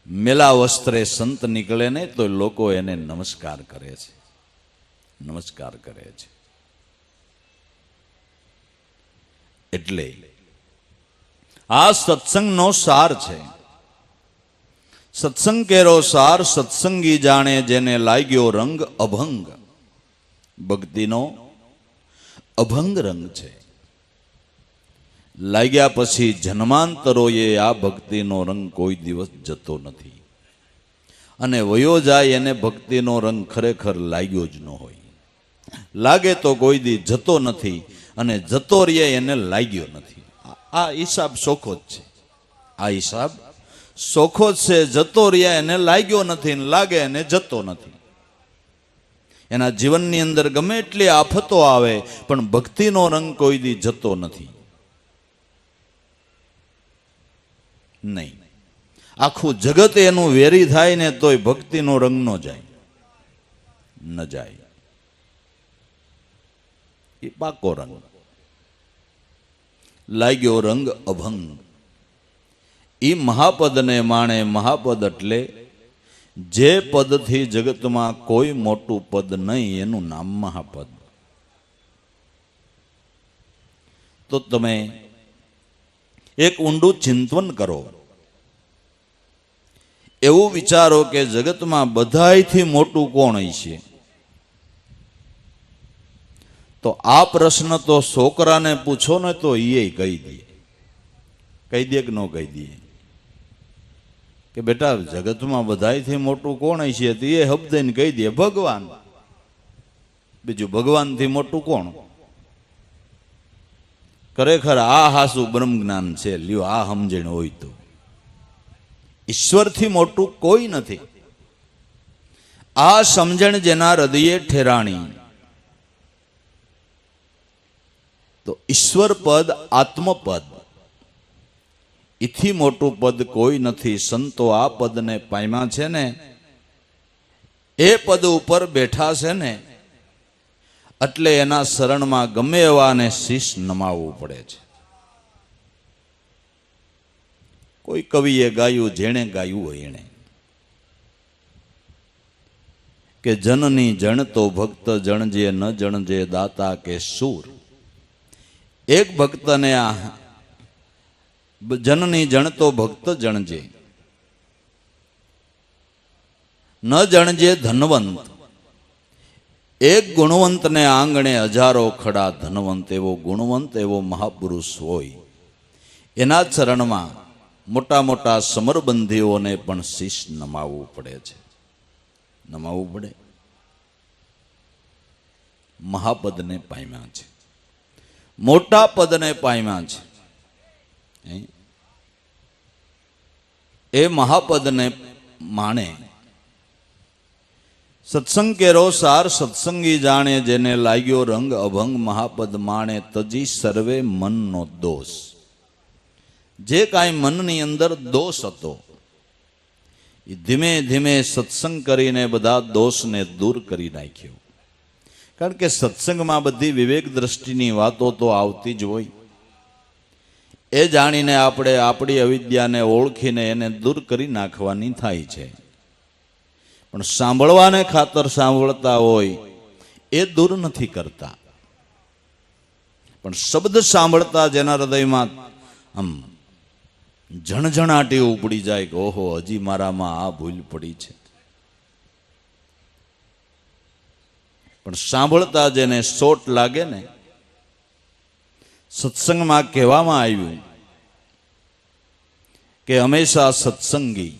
Speaker 1: મેલા વસ્ત્રે સંત નીકળે ને તો લોકો એને નમસ્કાર કરે છે, નમસ્કાર કરે છે. એટલે આ સત્સંગનો સાર છે. સત્સંગ કેરો સાર સત્સંગી જાણે, જેને લાગ્યો રંગ અભંગ. ભક્તિનો અભંગ રંગ છે. લાગ્યા પછી જન્માંતરોએ આ ભક્તિનો રંગ કોઈ દિવસ જતો નથી, અને વયો જાય એને ભક્તિનો રંગ ખરેખર લાગ્યો જ ન હોય. લાગે તો કોઈ દી જતો નથી, અને જતો રહે એને લાગ્યો નથી. આ હિસાબ સોખો જ છે, આ હિસાબ સોખો જ છે. જતો રહ્યા એને લાગ્યો નથી, લાગે એને જતો નથી. એના જીવનની અંદર ગમે એટલી આફતો આવે, પણ ભક્તિનો રંગ કોઈ દી જતો નથી. નહીં, આખું જગત એનું વેરી થાય ને તોય ભક્તિનો રંગ ન જાય, ન જાય. એ પાકો રંગ લાગ્યો રંગ અભંગ. એ મહાપદને માણે. મહાપદ એટલે જે પદથી જગતમાં કોઈ મોટું પદ નહીં, એનું નામ મહાપદ. તો તમે એક ઊંડું ચિંતન કરો, એવું વિચારો કે જગતમાં બધાયથી મોટું કોણ હશે. તો આ પ્રશ્ન તો છોકરાને પૂછો ને તો એ કહી દે. કહી દે કે ન કહી દે કે બેટા જગતમાં બધાયથી મોટું કોણ હશે, તો એ શબ્દને કહી દે ભગવાન. બીજું ભગવાનથી મોટું કોણ? ખરેખર આ હાસું બ્રહ્મ જ્ઞાન છે. લ્યો આ સમજણ હોય તો ઈશ્વરથી મોટું કોઈ નથી. આ સમજણ જેના હૃદયે ઠેરાણી, તો ઈશ્વર પદ આત્મપદ, એથી મોટું પદ કોઈ નથી. સંતો આ પદને પામ્યા છે ને, એ પદ ઉપર બેઠા છે ને, એટલે એના શરણમાં ગમે એવાને શીશ નમાવવું પડે છે. કોઈ કવિએ ગાયું, જેણે ગાયું હોય એણે, કે જનની જણતો ભક્ત જણજે, ન જણજે દાતા કે સૂર. એક ભક્તને આ જનની જણતો ભક્ત જણજે, ન જણજે ધનવંત. એક ગુણવંતને આંગણે હજારો ખડા ધનવંત, એવો ગુણવંત એવો મહાપુરુષ હોય એના ચરણમાં મોટા મોટા સમરબંધીઓને પણ શીશ નમાવવું પડે છે, નમાવવું પડે. મહાપદને પામ્યા છે, મોટા પદને પામ્યા છે. એ મહાપદને માણે. સત્સંગ કેરો સાર સત્સંગી જાણે, જેને લાગ્યો રંગ અભંગ મહાપદ માણે, તજી સર્વે મનનો દોષ. જે કાંઈ મનની અંદર દોષ હતો એ ધીમે ધીમે સત્સંગ કરીને બધા દોષને દૂર કરી નાખ્યો. કારણ કે સત્સંગમાં બધી વિવેક દ્રષ્ટિની વાતો તો આવતી જ હોય. એ જાણીને આપણે આપણી અવિદ્યાને ઓળખીને એને દૂર કરી નાખવાની થાય છે. પણ સાંભળવાને ખાતર સાંભળતા હોય એ દૂર નથી કરતા. પણ શબ્દ સાંભળતા જેના હૃદયમાં આમ ઝણઝણાટી ઉપડી જાય કે ઓહો, હજી મારામાં આ ભૂલ પડી છે. પણ સાંભળતા જેને સોટ લાગે ને, સત્સંગમાં કહેવામાં આવ્યું કે હંમેશા સત્સંગી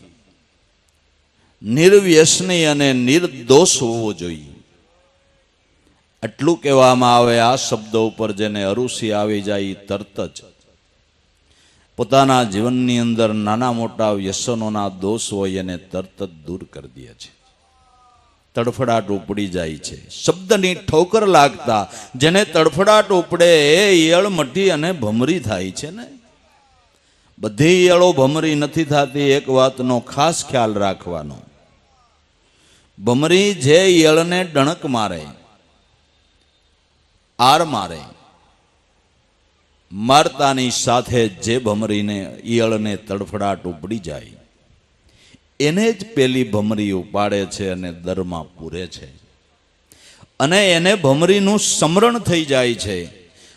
Speaker 1: નિર્વ્યસની અને નિર્દોષ હોવો જોઈએ. આટલું કહેવામાં આવે. આ શબ્દો ઉપર જેને અરુચિ આવી જાય તરત જ પોતાના જીવનની અંદર નાના મોટા વ્યસનોના દોષ હોય એને તરત જ દૂર કરી દે છે. તડફડાટ ઉપડી જાય છે. શબ્દની ઠોકર લાગતા જેને તડફડાટ ઉપડે એ ઈયળ મટી અને ભમરી થાય છે ને. બધી ઈયળો ભમરી નથી થતી. એક વાતનો ખાસ ખ્યાલ રાખવાનો. ભમરી જે ઈયળને ડણક મારે, આર મારે, મારતાની સાથે જે ભમરીને ઈયળને તડફડાટ ઉપડી જાય એને જ પેલી ભમરી ઉપાડે છે અને દરમાં પૂરે છે. અને એને ભમરીનું સમરણ થઈ જાય છે.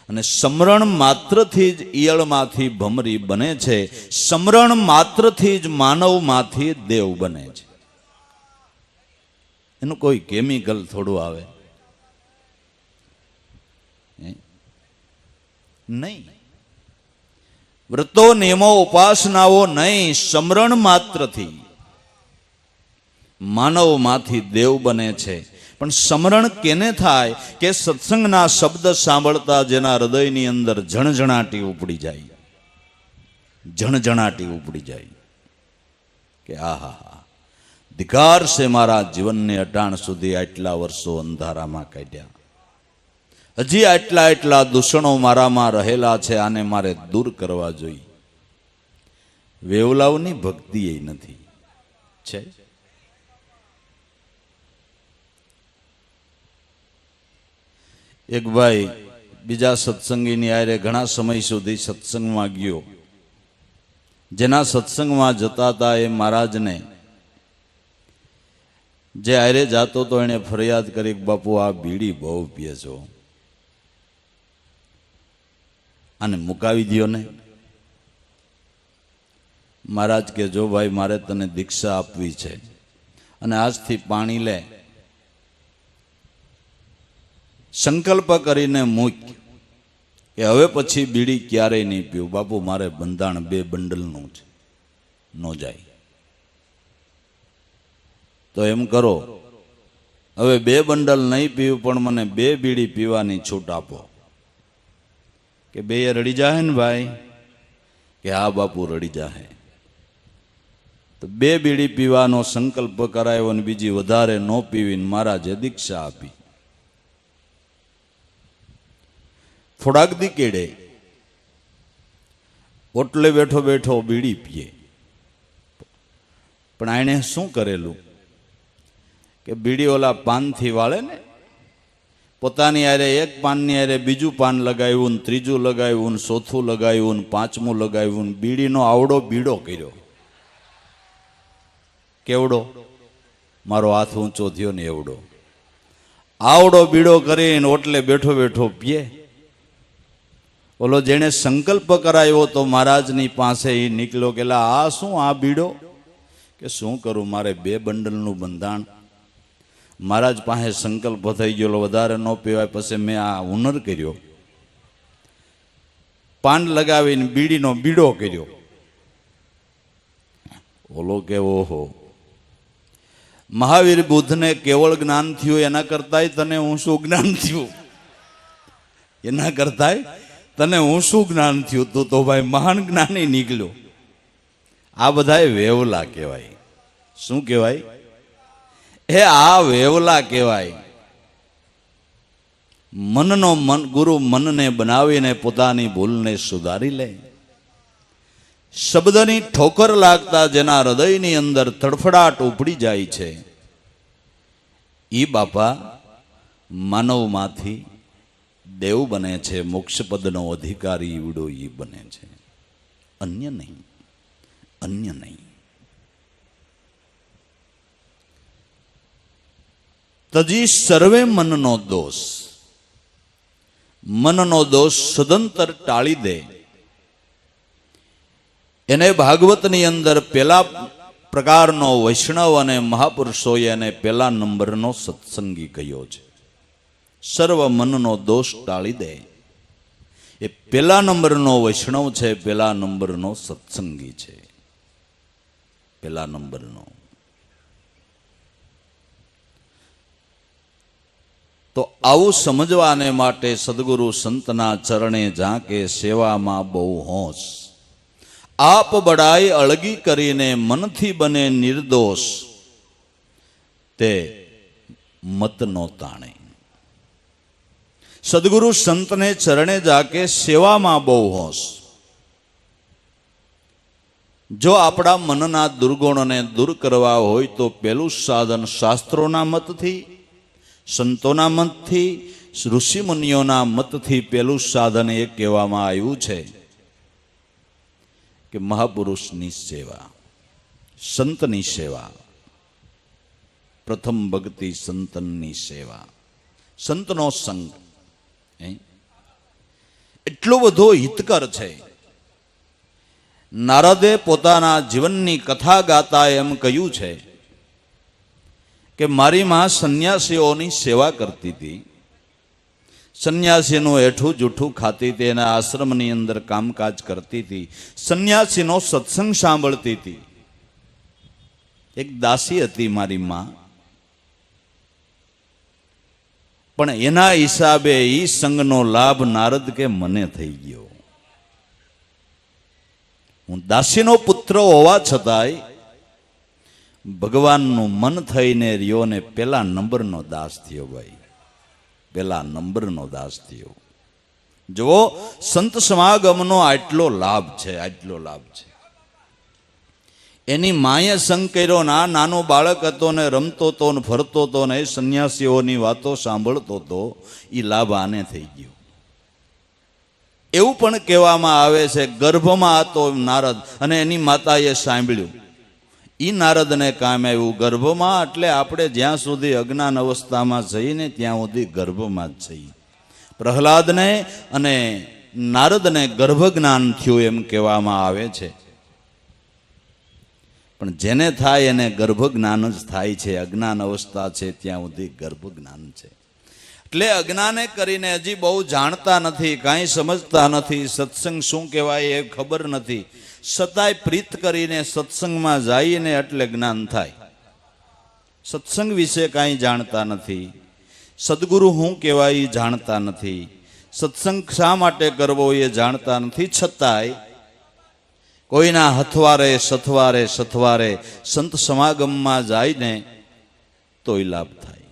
Speaker 1: અને સમરણ માત્રથી જ ઈયળમાંથી ભમરી બને છે. સમરણ માત્રથી જ માનવમાંથી દેવ બને છે. એનું કોઈ કેમિકલ થોડું આવે નહીં. વ્રતો નિયમો ઉપાસનાઓ નહીં, સમરણ માત્રથી માનવમાંથી દેવ બને છે. પણ સમરણ કેને થાય કે સત્સંગના શબ્દ સાંભળતા જેના હૃદયની અંદર ઝણઝણાટી ઉપડી જાય, ઝણઝણાટી ઉપડી જાય કે આહા, ધિકાર છે મારા જીવનને અટાણ સુધી આટલા વર્ષો અંધારામાં કાઢ્યા. હજી આટલા એટલા દૂષણો મારામાં રહેલા છે, આને મારે દૂર કરવા જોઈએ. વેવલાવની ભક્તિ એ નથી છે. એક ભાઈ બીજા સત્સંગીની આરે ઘણા સમય સુધી સત્સંગમાં ગયો. જેના સત્સંગમાં જતા હતા એ મહારાજને જે આરે જાતો તો એને ફરિયાદ કરી કે બાપુ આ બીડી બહુ પીએ છો, આને મુકાવી દો ને. મહારાજ કે જો ભાઈ મારે તને દીક્ષા આપવી છે અને આજથી પાણી લે, સંકલ્પ કરીને મૂક કે હવે પછી બીડી ક્યારેય નહીં પીવું. બાપુ મારે બંધાણ 2 બંડલનું છે, નો જાય. તો એમ કરો, હવે 2 બંડલ નહીં પીવું પણ મને 2 બીડી પીવાની છૂટ આપો. કે 2 રડી જાહે ને ભાઈ? કે હા બાપુ રડી જાહે. તો 2 બીડી પીવાનો સંકલ્પ કરાયો અને બીજી વધારે ન પીવીને મહારાજે દીક્ષા આપી. થોડાક દી કેડે ઓટલે બેઠો બેઠો બીડી પીએ. પણ આણે શું કરેલું કે બીડી ઓલા પાનથી વાળે ને, પોતાની આરે એક પાનની આરે બીજું પાન લગાવ્યું ને, ત્રીજું લગાવ્યું ને, ચોથું લગાવ્યું ને, 5મું લગાવ્યું ને, બીડીનો આવડો બીડો કર્યો. કેવડો? મારો હાથ ઊંચો થયો ને એવડો. આવડો બીડો કરીને ઓટલે બેઠો બેઠો પીએ. ઓલો જેણે સંકલ્પ કરાયો તો મહારાજની પાસે એ નીકળ્યો કે આ શું આ બીડો? કે શું કરું, મારે 2 બંડલનું બંધાણ, મહારાજ પાસે સંકલ્પ થઈ ગયો, વધારે ન પીવાય. પછી મેં આ હુનર કર્યો, પાન લગાવીને બીડીનો બીડો કર્યો. ઓલો કે ઓહો, મહાવીર બુદ્ધને કેવળ જ્ઞાન થયું એના કરતાંય તને ઊંચું જ્ઞાન થયું, એના કરતાંય તને ઊંચું જ્ઞાન થયું. તું તો ભાઈ મહાન જ્ઞાની નીકળ્યો. આ બધાય વેવલા કહેવાય. શું કહેવાય? આ વેવલા કહેવાય. મનનો ગુરુ મનને બનાવીને પોતાની ભૂલને સુધારી લે. શબ્દની ઠોકર લાગતા જેના હૃદયની અંદર તડફડાટ ઉપડી જાય છે, ઈ બાપા માનવમાંથી દેવ બને છે, મોક્ષપદનો અધિકારી ઈવડો ઈ બને છે. અન્ય નહીં, અન્ય નહીં. તજી સર્વે મનનો દોષ, મનનો દોષ સદંતર ટાળી દે. એને ભાગવતની અંદર પેલા પ્રકારનો વૈષ્ણવ અને મહાપુરુષોએ એને પેલા નંબરનો સત્સંગી કહ્યો છે. સર્વ મનનો દોષ ટાળી દે એ પેલા નંબરનો વૈષ્ણવ છે, પેલા નંબરનો સત્સંગી છે, પેલા નંબરનો. તો આવું સમજવાને માટે સદગુરુ સંતના ચરણે ઝાંકે, સેવામાં બહુ હોશ. આપ બડાઈ અળગી કરીને મનથી બને નિર્દોષ, તે મતનો તાણે. સદગુરુ સંતને ચરણે જાકે, સેવામાં બહુ હોશ. જો આપણા મનના દુર્ગુણોને દૂર કરવા હોય તો પેલું સાધન શાસ્ત્રોના મતથી, સંતોના મતથી, ઋષિ મુનિઓના મતથી પેલું સાધન એ કહેવામાં આવ્યું છે કે મહાપુરુષની સેવા, સંતની સેવા. પ્રથમ ભક્તિ સંતની સેવા, સંતનો સંગ એટલો બધો હિતકર છે. નારદે પોતાના જીવનની કથા ગાતા એમ કહ્યું છે કે મારી માં સંન્યાસીઓની સેવા કરતી હતી, સંન્યાસીનું હેઠું જૂઠું ખાતી હતી, એના આશ્રમની અંદર કામકાજ કરતી હતી, સંન્યાસીનો સત્સંગ સાંભળતી હતી. એક દાસી હતી મારી માં, પણ એના હિસાબે ઈ સંગનો લાભ નારદ કે મને થઈ ગયો. હું દાસીનો પુત્ર હોવા છતાંય ભગવાનનું મન થઈને રહ્યો ને પેલા નંબરનો દાસ થયો. ભાઈ પેલા નંબરનો દાસ થયો. જુઓ, સંત સમાગમનો આટલો લાભ છે, આટલો લાભ છે. એની માએ સંગ કર્યો. નાનો બાળક હતો ને રમતો હતો ને ફરતો હતો ને સંન્યાસીઓની વાતો સાંભળતો હતો. એ લાભ આને થઈ ગયો. એવું પણ કહેવામાં આવે છે ગર્ભમાં હતો નારદ અને એની માતાએ સાંભળ્યું. ઈ નારદને કામ આવ્યું. ગર્ભમાં એટલે આપણે જ્યાં સુધી અજ્ઞાન અવસ્થામાં જઈને ત્યાં સુધી ગર્ભમાં જ છીએ. પ્રહલાદને અને નારદને ગર્ભ જ્ઞાન થયું એમ કહેવામાં આવે છે. પણ જેને થાય એને ગર્ભ જ્ઞાન જ થાય છે. અજ્ઞાન અવસ્થા છે ત્યાં સુધી ગર્ભ જ્ઞાન છે. એટલે અજ્ઞાને કરીને હજી બહુ જાણતા નથી, કાંઈ સમજતા નથી, સત્સંગ શું કહેવાય એ ખબર નથી. છતાંય પ્રીત કરીને સત્સંગમાં જઈને એટલે જ્ઞાન થાય. સત્સંગ વિશે કાંઈ જાણતા નથી, સદગુરુ શું કહેવાય એ જાણતા નથી, સત્સંગ શા માટે કરવો એ જાણતા નથી. છતાંય કોઈના હથવારે સથવારે સથવારે સંત સમાગમમાં જાય તોય લાભ થાય,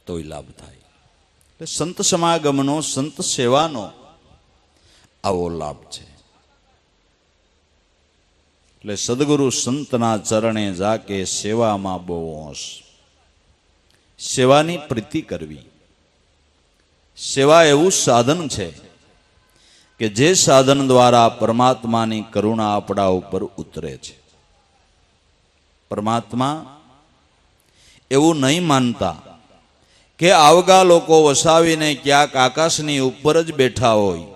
Speaker 1: તોય લાભ થાય. એટલે સંત સમાગમનો, સંત સેવાનો આવો લાભ છે. એટલે સદગુરુ સંતના ચરણે જાકે, સેવામાં બહુ હોશ. સેવાની પ્રીતિ કરવી. સેવા એવું સાધન છે કે જે સાધન દ્વારા પરમાત્માની કરુણા આપણા ઉપર ઉતરે છે. પરમાત્મા એવું નહીં માનતા કે આવગા લોકો વસાવીને ક્યાંક આકાશની ઉપર જ બેઠા હોય.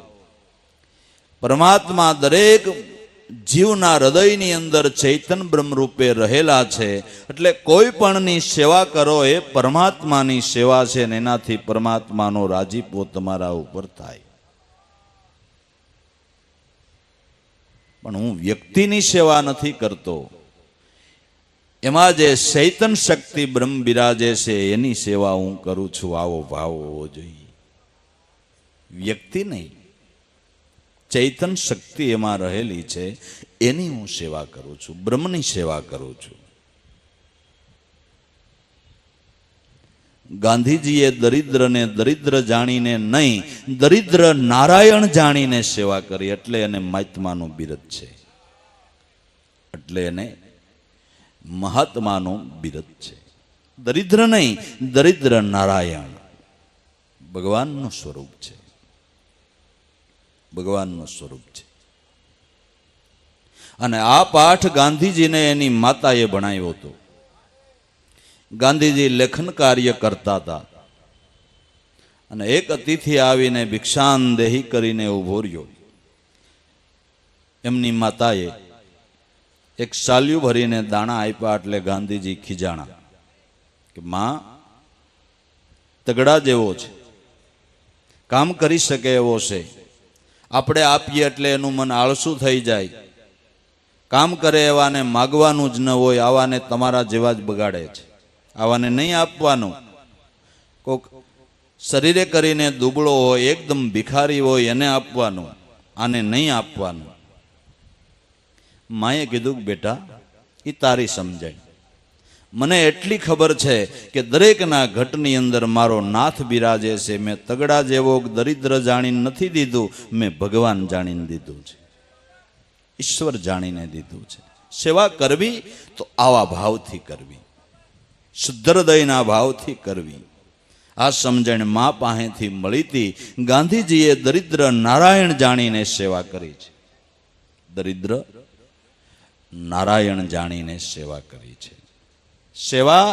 Speaker 1: પરમાત્મા દરેક જીવના હૃદયની અંદર ચૈતન બ્રહ્મ રૂપે રહેલા છે. એટલે કોઈ પણની સેવા કરો એ પરમાત્માની સેવા છે ને એનાથી પરમાત્માનો રાજીપો તમારા ઉપર થાય. પણ હું વ્યક્તિની સેવા નથી કરતો, એમાં જે ચૈતન શક્તિ બ્રહ્મ બિરાજે છે એની સેવા હું કરું છું. આવો ભાવ હોવો જોઈએ, વ્યક્તિ નહીં. ચૈતન શક્તિ એમાં રહેલી છે એની હું સેવા કરું છું, બ્રહ્મની સેવા કરું છું. ગાંધીજીએ દરિદ્રને દરિદ્ર જાણીને નહીં, દરિદ્ર નારાયણ જાણીને સેવા કરી, એટલે એને મહાત્માનું બિરુદ છે, એટલે એને મહાત્માનું બિરુદ છે. દરિદ્ર નહીં, દરિદ્ર નારાયણ ભગવાનનું સ્વરૂપ છે, ભગવાનનું સ્વરૂપ છે. અને આ પાઠ ગાંધીજીને એની માતાએ ભણાવ્યો હતો. ગાંધીજી લેખન કાર્ય કરતા હતા અને એક અતિથિ આવીને ભિક્ષાનદેહી કરીને ઉભો રહ્યો. એમની માતાએ એક સાલ્યું ભરીને દાણા આપ્યા, એટલે ગાંધીજી ખીજાણા કે માં તગડા જેવો છે, કામ કરી શકે એવો છે, આપણે આપીએ એટલે એનું મન આળસુ થઈ જાય, કામ કરે એવાને માગવાનું જ ન હોય, આવાને તમારા જેવા જ બગાડે છે, આવાને નહીં આપવાનું. કોક શરીરે કરીને દુબળો હોય, એકદમ ભિખારી હોય એને આપવાનું, આને નહીં આપવાનું. માએ કીધું કે બેટા એ તારી સમજાય, મને એટલી ખબર છે કે દરેકના ઘટની અંદર મારો નાથ બિરાજે છે. મેં તગડા જેવો દરિદ્ર જાણીને નથી દીધું, મેં ભગવાન જાણીને દીધું છે, ઈશ્વર જાણીને દીધું છે. સેવા કરવી તો આવા ભાવથી કરવી, શુદ્ધ હૃદયના ભાવથી કરવી. આ સમજણ મા પાસેથી મળી હતી. ગાંધીજીએ દરિદ્ર નારાયણ જાણીને સેવા કરી છે, દરિદ્ર નારાયણ જાણીને સેવા કરી છે. સેવા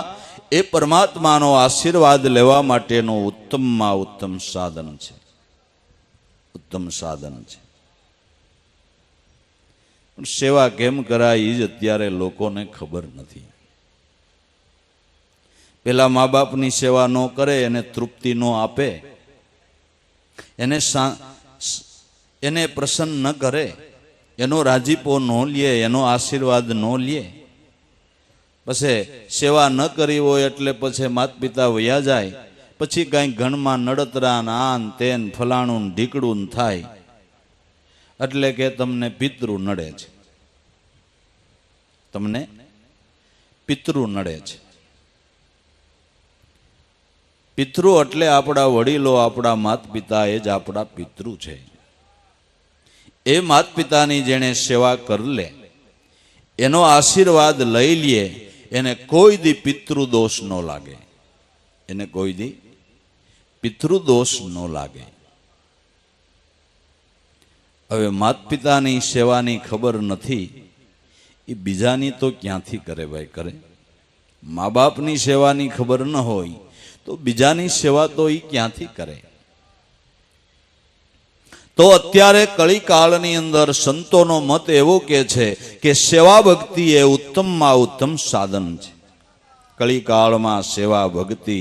Speaker 1: એ પરમાત્માનો આશીર્વાદ લેવા માટેનું ઉત્તમમાં ઉત્તમ સાધન છે, ઉત્તમ સાધન છે. પણ સેવા કેમ કરાય એ જ અત્યારે લોકોને ખબર નથી. પેલા મા બાપની સેવા ન કરે, એને તૃપ્તિ ન આપે, એને પ્રસન્ન ન કરે, એનો રાજીપો ન લે, એનો આશીર્વાદ ન લે, પછી સેવા ન કરી હોય એટલે પછી માતા પિતા વયા જાય, પછી કાંઈ ઘરમાં નડતરા આન તેન ફલાણું ઢીકડું થાય, એટલે કે તમને પિતૃ નડે છે, તમને પિતૃ નડે છે. પિતૃ એટલે આપણા વડીલો, આપણા માતા પિતા, એ જ આપણા પિતૃ છે. એ માતા પિતાની જેણે સેવા કરી લે, એનો આશીર્વાદ લઈ લે, એને કોઈ દી પિતૃદોષ ન લાગે, એને કોઈ દી પિતૃદોષ ન લાગે. હવે માતા પિતાની સેવાની ખબર નથી, એ બીજાની તો ક્યાંથી કરે ભાઈ કરે. મા બાપની સેવાની ખબર ન હોય તો બીજાની સેવા તો એ ક્યાંથી કરે. તો અત્યારે કળીકાળની અંદર સંતોનો મત એવો કે છે કે સેવા ભક્તિ એ ઉત્તમમાં ઉત્તમ સાધન છે. કળીકાળમાં સેવા ભક્તિ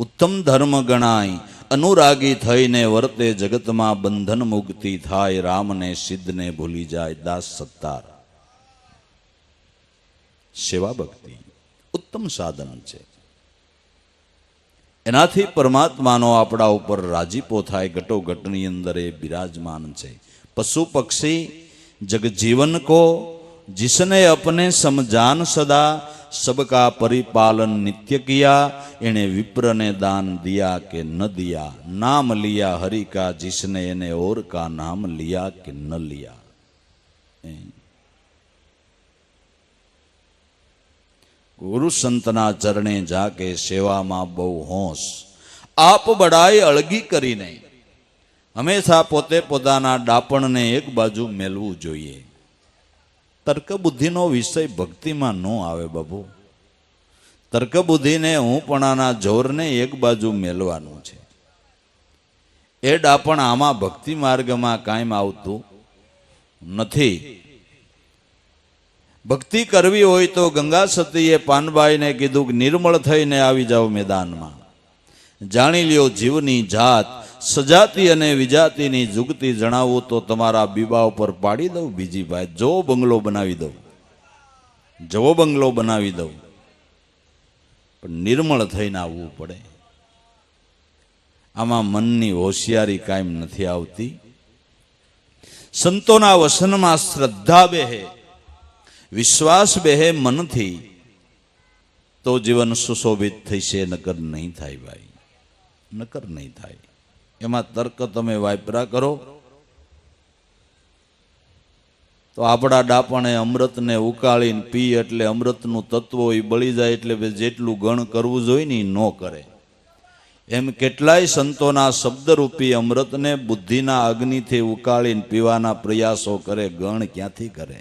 Speaker 1: ઉત્તમ ધર્મ ગણાય. અનુરાગી થઈને વર્તે જગતમાં બંધન મુક્તિ થાય. રામને સિદ્ધને ભૂલી જાય દાસ સત્તાર. સેવા ભક્તિ ઉત્તમ સાધન છે. એનાથી પરમાત્માનો આપણા ઉપર રાજીપો થાય. ઘટોઘટની અંદર એ બિરાજમાન છે. પશુ પક્ષી જગજીવન કો जिसने अपने समझान सदा सबका परिपालन नित्य किया. इन्हें विप्र ने दान दिया कि न दिया. नाम लिया हरि का जिसने इन्हें और का नाम लिया कि न लिया. गुरु संतना चरणे जाके सेवा में बहु होश. आप बड़ाई अळगी करीने हमेशा पोते पोताना डापणने एक बाजू मेलवू जोईए. तर्क बुद्धि नो विषय भक्ति में न आवे बाबू. तर्क बुद्धि ने हूपणाना जोर ने एक बाजू मेलवानुं छे. ए डापण आमा भक्ति मार्ग में कायम आवतुं नथी. ભક્તિ કરવી હોય તો ગંગા સતીએ પાનબાઈને કીધું કે નિર્મળ થઈને આવી જાઓ મેદાનમાં, જાણી લ્યો જીવની જાત, સજાતિ અને વિજાતિની જુગતી જણાવું તો તમારા બીબા ઉપર પાડી દઉં બીજી ભાઈ, જો બંગલો બનાવી દઉં, જવો બંગલો બનાવી દઉં, પણ નિર્મળ થઈને આવવું પડે. આમાં મનની હોશિયારી કાયમ નથી આવતી. સંતોના વસનમાં શ્રદ્ધા બેહે, વિશ્વાસ બેહે મનથી તો જીવન સુશોભિત થશે, નકર નહીં થાય ભાઈ, નકર નહીં થાય. એમાં તર્ક તમે વાપરા કરો તો આપણા ડાપણે અમૃતને ઉકાળીને પી એટલે અમૃતનું તત્વ એ બળી જાય, એટલે જેટલું ગણ કરવું જોઈએ ને એ ન કરે. એમ કેટલાય સંતોના શબ્દરૂપી અમૃતને બુદ્ધિના અગ્નિથી ઉકાળીને પીવાના પ્રયાસો કરે, ગણ ક્યાંથી કરે?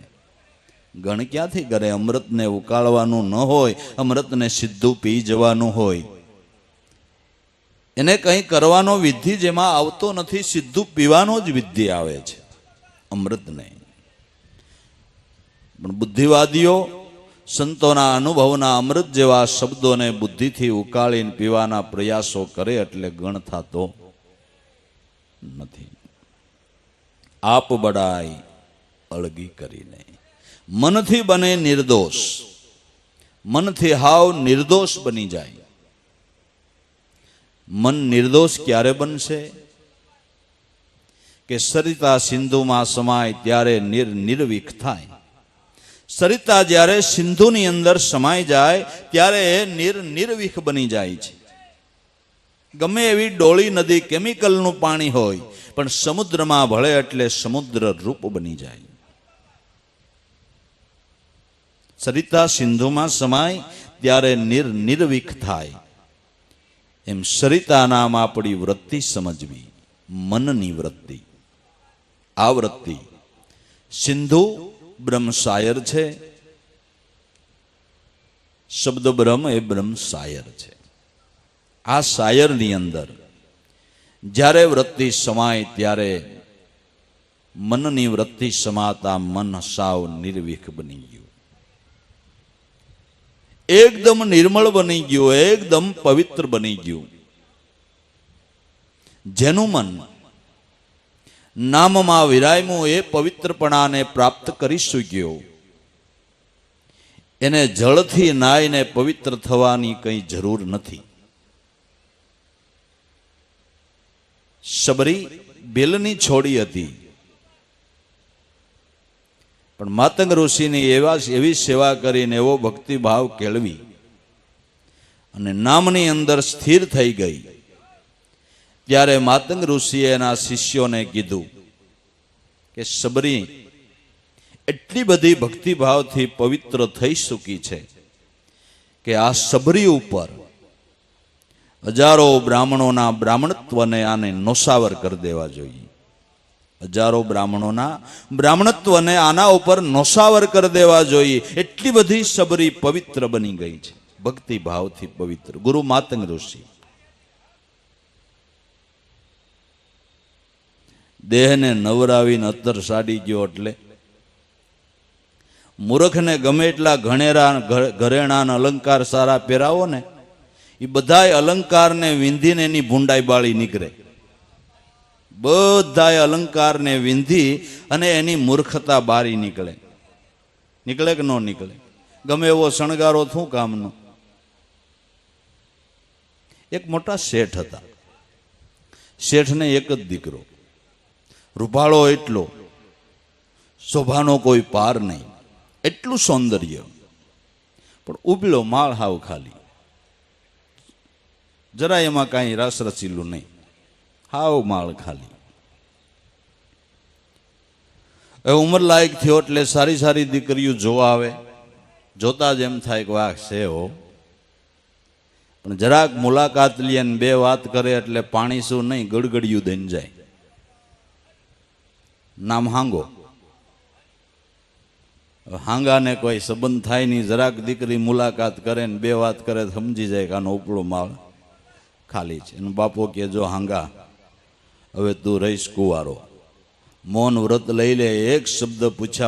Speaker 1: ગણ ક્યાંથી કરે? અમૃતને ઉકાળવાનું ન હોય, અમૃતને સીધું પી જવાનું હોય. એને કંઈ કરવાનો વિધિ જેમાં આવતો નથી, સીધું પીવાનો જ વિધિ આવે છે અમૃતને. પણ બુદ્ધિવાદીઓ સંતોના અનુભવના અમૃત જેવા શબ્દોને બુદ્ધિથી ઉકાળીને પીવાના પ્રયાસો કરે એટલે ગણ થતો નથી. આપ બડાઈ અળગી કરીને મનથી બને નિર્દોષ, મનથી હાવ નિર્દોષ બની જાય. મન નિર્દોષ ક્યારે બનશે? કે સરિતા સિંધુમાં સમાય ત્યારે નિર્વિક થાય. સરિતા જ્યારે સિંધુની અંદર સમાઈ જાય ત્યારે નિર્વિક બની જાય છે. ગમે એવી ડોળી નદી કેમિકલનું પાણી હોય પણ સમુદ્રમાં ભળે એટલે સમુદ્ર રૂપ બની જાય. સરિતા સિંધુમાં સમાય ત્યારે નિર્વિક થાય. એમ સરિતા નામ આપણી વૃત્તિ સમજવી, મનની વૃત્તિ. આ વૃત્તિ સિંધુ બ્રહ્મ સાયર છે, શબ્દ બ્રહ્મ એ બ્રહ્મ સાયર છે. આ સાયરની અંદર જ્યારે વૃત્તિ સમાય ત્યારે મનની વૃત્તિ સમાતા મન સાવ નિર્વિક બની ગયું, એકદમ નિર્મળ બની ગયું, એકદમ પવિત્ર બની ગયું. જેનું મન નામમાં વિરાયમું એ પવિત્રપણાને પ્રાપ્ત કરી શક્યો, એને જળથી નાઈને પવિત્ર થવાની કંઈ જરૂર નથી. શબરી બેલની છોડી હતી પણ માતંગ ઋષિની એવી સેવા કરીને એવો ભક્તિભાવ કેળવી અને નામની અંદર સ્થિર થઈ ગઈ. ત્યારે માતંગ ઋષિએ એના શિષ્યોને કીધું કે શબરી એટલી બધી ભક્તિભાવથી પવિત્ર થઈ ચૂકી છે કે આ શબરી ઉપર હજારો બ્રાહ્મણોના બ્રાહ્મણત્વને આને નોસાવર કરી દેવા જોઈએ. હજારો બ્રાહ્મણોના બ્રાહ્મણત્વને આના ઉપર નોસાવર કરી દેવા જોઈએ. એટલી બધી શબરી પવિત્ર બની ગઈ છે, ભક્તિભાવથી પવિત્ર. ગુરુ માતંગ ઋષિ દેહને નવરાવીને અત્તર સાડી ગયો એટલે મૂર્ખને ગમે એટલા ઘરેણાના અલંકાર સારા પહેરાવો ને, એ બધાય અલંકારને વિંધીને એની ભૂંડાઈ બાળી નીકળે. બધાય અલંકારને વિંધી અને એની મૂર્ખતા બારી નીકળે. નીકળે કે ન નીકળે? ગમે એવો શણગારો શું કામનો? એક મોટા શેઠ હતા. શેઠને એક જ દીકરો, રૂપાળો એટલો, શોભાનો કોઈ પાર નહીં, એટલું સૌંદર્ય, પણ ઉબળો માળ હાવ ખાલી, જરા એમાં કાંઈ રસ રચીલું નહીં, હાવ માળ ખાલી. એ ઉંમર લાયક થયો એટલે સારી સારી દીકરીઓ જોવા આવે, જોતા જ એમ થાય કે વાહ છે હો, પણ જરાક મુલાકાત લે ને બે વાત કરે એટલે પાણી શું નહીં ગડગડિયું દઈને જાય. નામ હાંગો. હાંગાને કોઈ સંબંધ થાય નહીં, જરાક દીકરી મુલાકાત કરે ને બે વાત કરે સમજી જાય કે આનો ઉપલો માળ ખાલી છે. એનો બાપો કે જો હાંગા હવે તું રહીશ કુંવારો, મૌન વ્રત લઈ લે, એક શબ્દ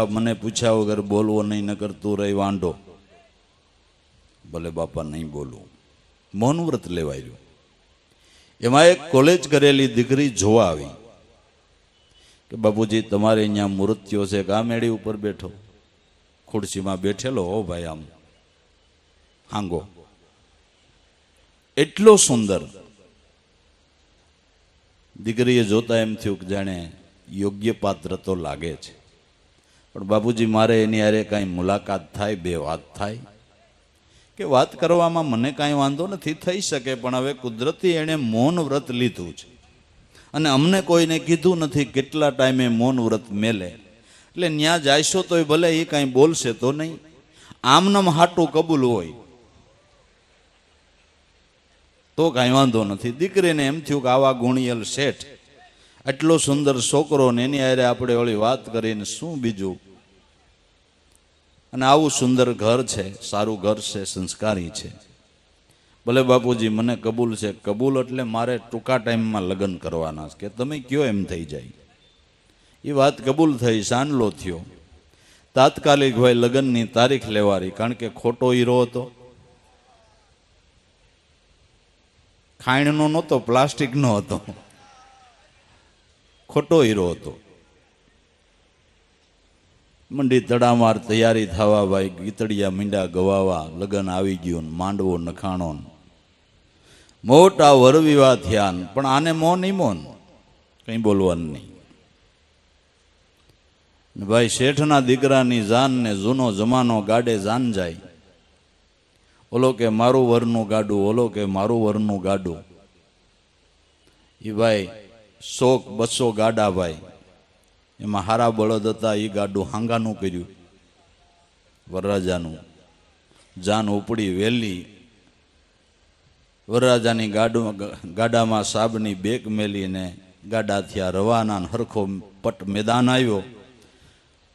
Speaker 1: મને પૂછ્યા વગર બોલવો નહીં, નકર તું રહી વાંઢો. ભલે બાપા નહીં બોલવું. મૌન વ્રત લેવાયું. એમાં એક કોલેજ કરેલી દીકરી જોવા આવી કે બાપુજી તમારે અહીંયા મૂર્તિઓ છે કે આ મેળી ઉપર બેઠો, ખુરશીમાં બેઠેલો હો ભાઈ, આમ હાંગો એટલો સુંદર. દીકરીએ જોતા એમ થયું કે જાણે યોગ્ય પાત્ર તો લાગે છે, પણ બાપુજી મારે એની હારે કાંઈ મુલાકાત થાય, બે વાત થાય. કે વાત કરવામાં મને કાંઈ વાંધો નથી, થઈ શકે, પણ હવે કુદરતી એણે મૌન વ્રત લીધું છે અને અમને કોઈને કીધું નથી કેટલા ટાઈમે મૌન વ્રત મેલે, એટલે ન્યા જાયશો તોય ભલે એ કાંઈ બોલશે તો નહીં, આમનામ હાટું કબૂલ હોય તો કાંઈ વાંધો નથી. દીકરીને એમ થયું કે આવા ગુણિયલ શેઠ, આટલો સુંદર છોકરો ને એની હારે આપણે ઓલી વાત કરીને શું બીજું, અને આવું સુંદર ઘર છે, સારું ઘર છે, સંસ્કારી છે. ભલે બાપુજી મને કબૂલ છે. કબૂલ એટલે મારે ટૂંકા ટાઈમમાં લગ્ન કરવાના છે, કે તમે કયો એમ થઈ જાય. એ વાત કબૂલ થઈ, સાનલો થયો. તાત્કાલિક ભાઈ લગ્નની તારીખ લેવારી, કારણ કે ખોટો હીરો હતો, ખાયણનો નહોતો, પ્લાસ્ટિકનો હતો, ખોટો હીરો હતો. મંડી તડામાર તૈયારી થવા, ભાઈ ગીતડિયા મીંડા ગવાવા, લગ્ન આવી ગયું, માંડવો નખાણો, મોટા વર વિવાહ થયા. પણ આને મોન નહીં, મોન કંઈ બોલવાનું નહીં. ભાઈ શેઠના દીકરાની જાન ને જૂનો જમાનો ગાડે જાન જાય. ઓલો કે મારું વરનું ગાડું, ઓલો કે મારું વરનું ગાડું. એ ભાઈ 100-200 ગાડા, ભાઈ એમાં હારા બળદ હતા, એ ગાડું હાંગાનું કર્યું વરરાજાનું. જાન ઉપડી વેલી, વરરાજાની ગાડામાં સાબની બેક મેલીને ગાડા થયા રવાના. હરખો પટ મેદાન આવ્યો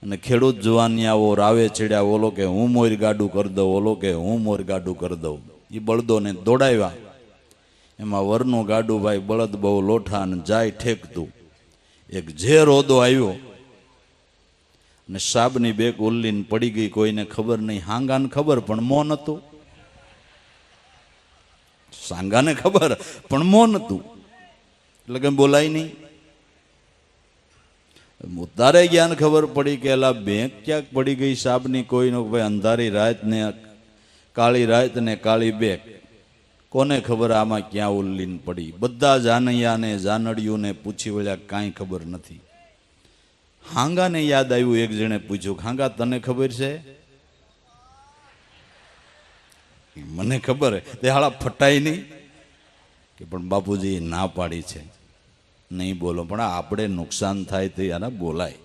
Speaker 1: અને ખેડૂત જુવાનિયાઓ રાવે ચડ્યા. ઓલો કે હું મોર ગાડું કરી દઉં, ઓલો કે હું મોર ગાડું કરી દઉં. એ બળદોને દોડાવ્યા. એમાં વરનું ગાડું, ભાઈ બળદ બહુ લોઠા અને જાય ઠેકતું. એક ઝેર ઓદો આવ્યો અને સાબની બેક ઉલ્લીને પડી ગઈ. કોઈને ખબર નહીં, હાંગાને ખબર પણ મોન હતું, સાંગાને ખબર પણ મોન હતું, એટલે કે બોલાય નહીં. તારે જ્ઞાન ખબર પડી કે એલા બેંક ક્યાંક પડી ગઈ સાબની, કોઈનો ભાઈ અંધારી રાત ને કાળી રાત ને કાળી બેક, કોને ખબર આમાં ક્યાં ઉલ્લીન પડી. બધા જાનૈયાને જાનડિયુંને પૂછી વળ્યા, કાંઈ ખબર નથી. હાંગાને યાદ આવ્યું, એક જણે પૂછ્યું, હાંગા તને ખબર છે? મને ખબર હે. તે હાળા ફટાય નહીં કે પણ બાપુજી ના પાડી છે, નહીં બોલો. પણ આપણે નુકસાન થાય તો યાર બોલાય,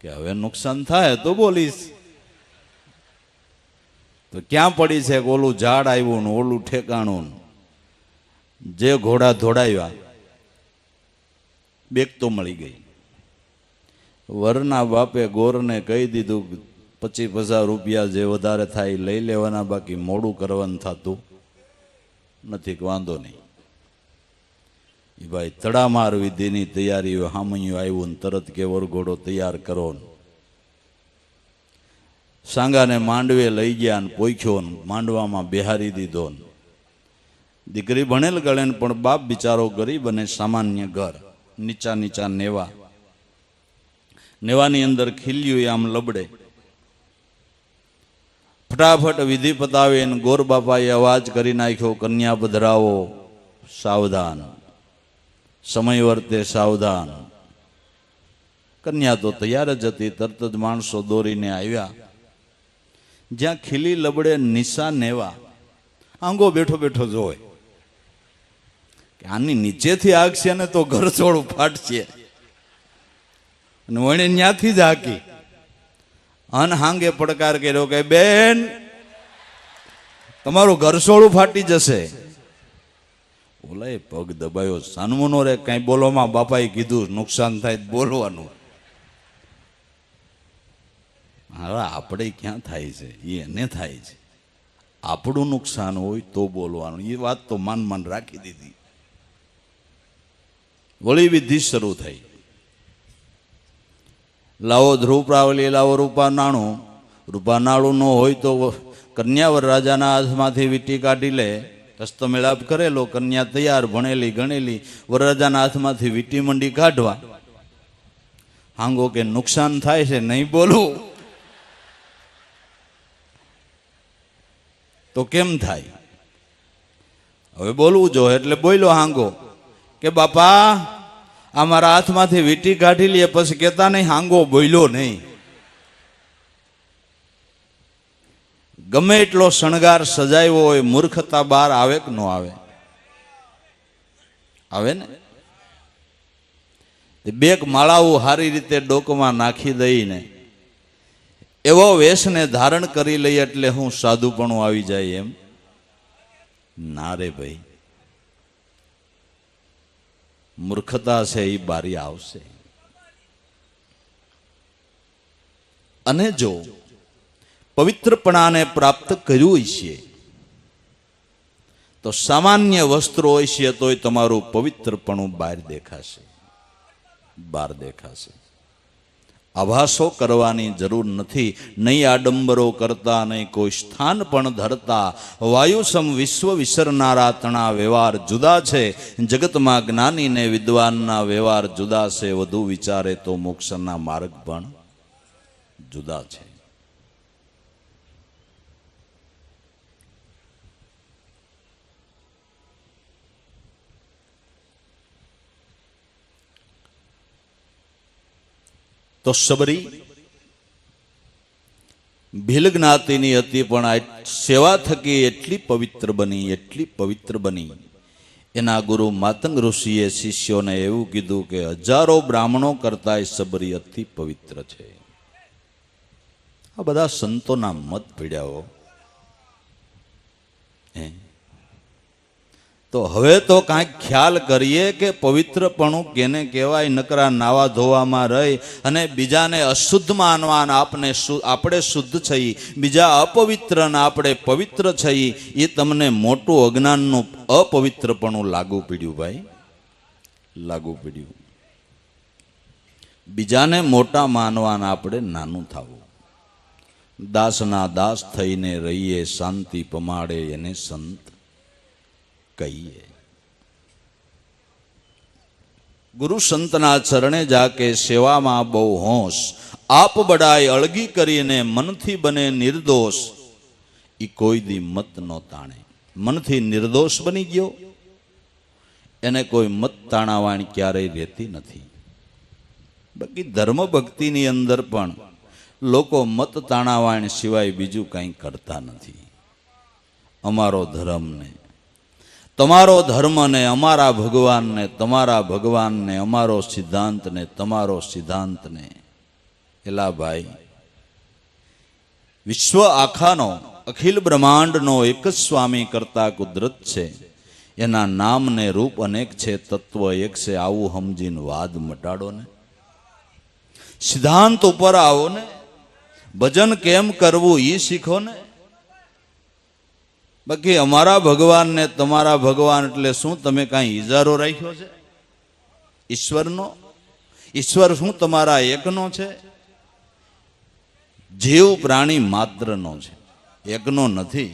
Speaker 1: કે હવે નુકસાન થાય તો બોલીશ. તો ક્યાં પડી છે? ઓલું ઝાડ આવ્યું ને ઓલું ઠેકાણું, જે ઘોડા ધોડાવ્યા, બેક તો મળી ગઈ. વરના બાપે ગોરને કહી દીધું 25,000 રૂપિયા જે વધારે થાય લઈ લેવાના, બાકી મોડું કરવાનું થતું નથી. વાંધો નહીં. એ ભાઈ તડામાર વિધિની તૈયારીઓ, હામૈયું આવ્યું ને તરત કે વરઘોડો તૈયાર કરો. સાંગાને માંડવે લઈ ગયા ને પોખ્યો ને માંડવામાં બેહારી દીધો. દીકરી ભણેલ ગળે પણ બાપ બિચારો ગરીબ અને સામાન્ય ઘર, નીચા નીચા નેવા, નેવાની અંદર ખીલ્યું આમ લબડે. ફટાફટ વિધિ પતાવે ને ગોર બાપાએ અવાજ કરી નાખ્યો, કન્યા પધરાવો, સાવધાન, સમય વર્તે સાવધાન. કન્યા તો તૈયાર જ હતી. તરત જ માણસો દોરીને આવ્યા. જ્યાં ખીલી લબડે નિશા નેવા, આંગો બેઠો બેઠો જોવે કે આની નીચેથી આગશે ને તો ઘર છોડું ફાટશે. અને વણે ન્યાથી જ હાકી અનહાંગે પડકાર કર્યો કે બેન તમારું ઘરસોળું ફાટી જશે. ઓલાએ પગ દબાયો, સાનમુનો રે કઈ બોલોમાં બાપાએ કીધું નુકસાન થાય બોલવાનું. હવે આપણે ક્યાં થાય છે, એને થાય છે. આપણું નુકસાન હોય તો બોલવાનું. એ વાત તો માન રાખી દીધી. વળી વિધિ શરૂ થઈ. લાવો ધ્રુવપ્રાવલી, લાવો રૂપાનાણું. રૂપાનાળું ન હોય તો કન્યા વરરાજાના હાથમાંથી વીંટી કાઢી લે, હસ્તમેળાપ કરેલો, કન્યા તૈયાર, ભણેલી ગણેલી, વરરાજાના હાથમાંથી વીંટી મંડી કાઢવા. હાંગો કે નુકસાન થાય છે, નહીં બોલવું તો કેમ થાય? હવે બોલવું જો. એટલે બોલ્યો હાંગો કે બાપા આ મારા હાથમાંથી વીંટી કાઢી લે. પછી કહેતા નહીં હાંગો બોલ્યો નહીં. ગમે એટલો શણગાર સજાવ્યો હોય, મૂર્ખતા બહાર આવે કે ન આવે? આવે ને. બે માળાઓ હારી રીતે ડોકમાં નાખી દઈને એવો વેશને ધારણ કરી લઈએ એટલે હું સાધુપણું આવી જાય એમ ના રે ભાઈ. મૂર્ખતા છે એ બારી આવશે. અને જો પવિત્રપણાને પ્રાપ્ત કર્યું છે તો સામાન્ય વસ્ત્રો હોય છે તોય તમારું પવિત્રપણું બહાર દેખાશે, બહાર દેખાશે. આભાસો કરવાની જરૂર નથી. નહીં આડંબરો કરતા, નહીં કોઈ સ્થાન પણ ધરતા. વાયુસમ વિશ્વ વિસરનારા તણા વ્યવહાર જુદા છે. જગતમાં જ્ઞાની ને વિદ્વાનના વ્યવહાર જુદા છે. વધુ વિચારે તો મોક્ષના માર્ગ પણ જુદા છે. તો સબરી ભીલ જ્ઞાતિની હતી, પણ સેવા થકી એટલી પવિત્ર બની, એટલી પવિત્ર બની. એના ગુરુ માતંગ ઋષિએ શિષ્યોને એવું કીધું કે હજારો બ્રાહ્મણો કરતાંય સબરી અતિ પવિત્ર છે. આ બધા સંતોના મત પીડ્યાઓ. તો હવે તો કાંઈક ખ્યાલ કરીએ કે પવિત્રપણું કેને કહેવાય. નકરા નાવા ધોવામાં રહી અને બીજાને અશુદ્ધ માનવાના, આપણે શુદ્ધ છીએ, બીજા અપવિત્ર ને આપણે પવિત્ર છીએ, એ તમને મોટું અજ્ઞાનનું અપવિત્રપણું લાગુ પડ્યું ભાઈ, લાગુ પડ્યું. બીજાને મોટા માનવાના આપણે નાનું થવું. દાસના દાસ થઈને રહીએ, શાંતિ પમાડે એને સંત કહીએ. ગુરુ સંતના ચરણે જાકે સેવામાં બહુ હોશ. આપ બડાય અળગી કરીને મનથી બને નિર્દોષ. ઈ કોઈ દી મત નો તાણે. મનથી નિર્દોષ બની ગયો એને કોઈ મત તાણાવાણી ક્યારેય રહેતી નથી. બાકી ધર્મ ભક્તિની અંદર પણ લોકો મત તાણાવાણી સિવાય બીજું કંઈ કરતા નથી. અમારો ધર્મ ને તમારો ધર્મ ને, અમારા ભગવાનને તમારા ભગવાનને, અમારો સિદ્ધાંત ને તમારો સિદ્ધાંત ને. એલા ભાઈ, વિશ્વ આખાનો, અખિલ બ્રહ્માંડનો એક જ સ્વામી કરતા કુદરત છે. એના નામ ને રૂપ અનેક છે, તત્વ એક છે. આવું સમજીને વાદ મટાડો ને, સિદ્ધાંત ઉપર આવો ને, ભજન કેમ કરવું એ શીખો ને. બાકી અમારા ભગવાન ને તમારા ભગવાન એટલે શું? તમે કાંઈ ઇજારો રાખ્યો છે ઈશ્વરનો? ઈશ્વર શું તમારા એકનો છે? જીવ પ્રાણી માત્રનો છે, એકનો નથી.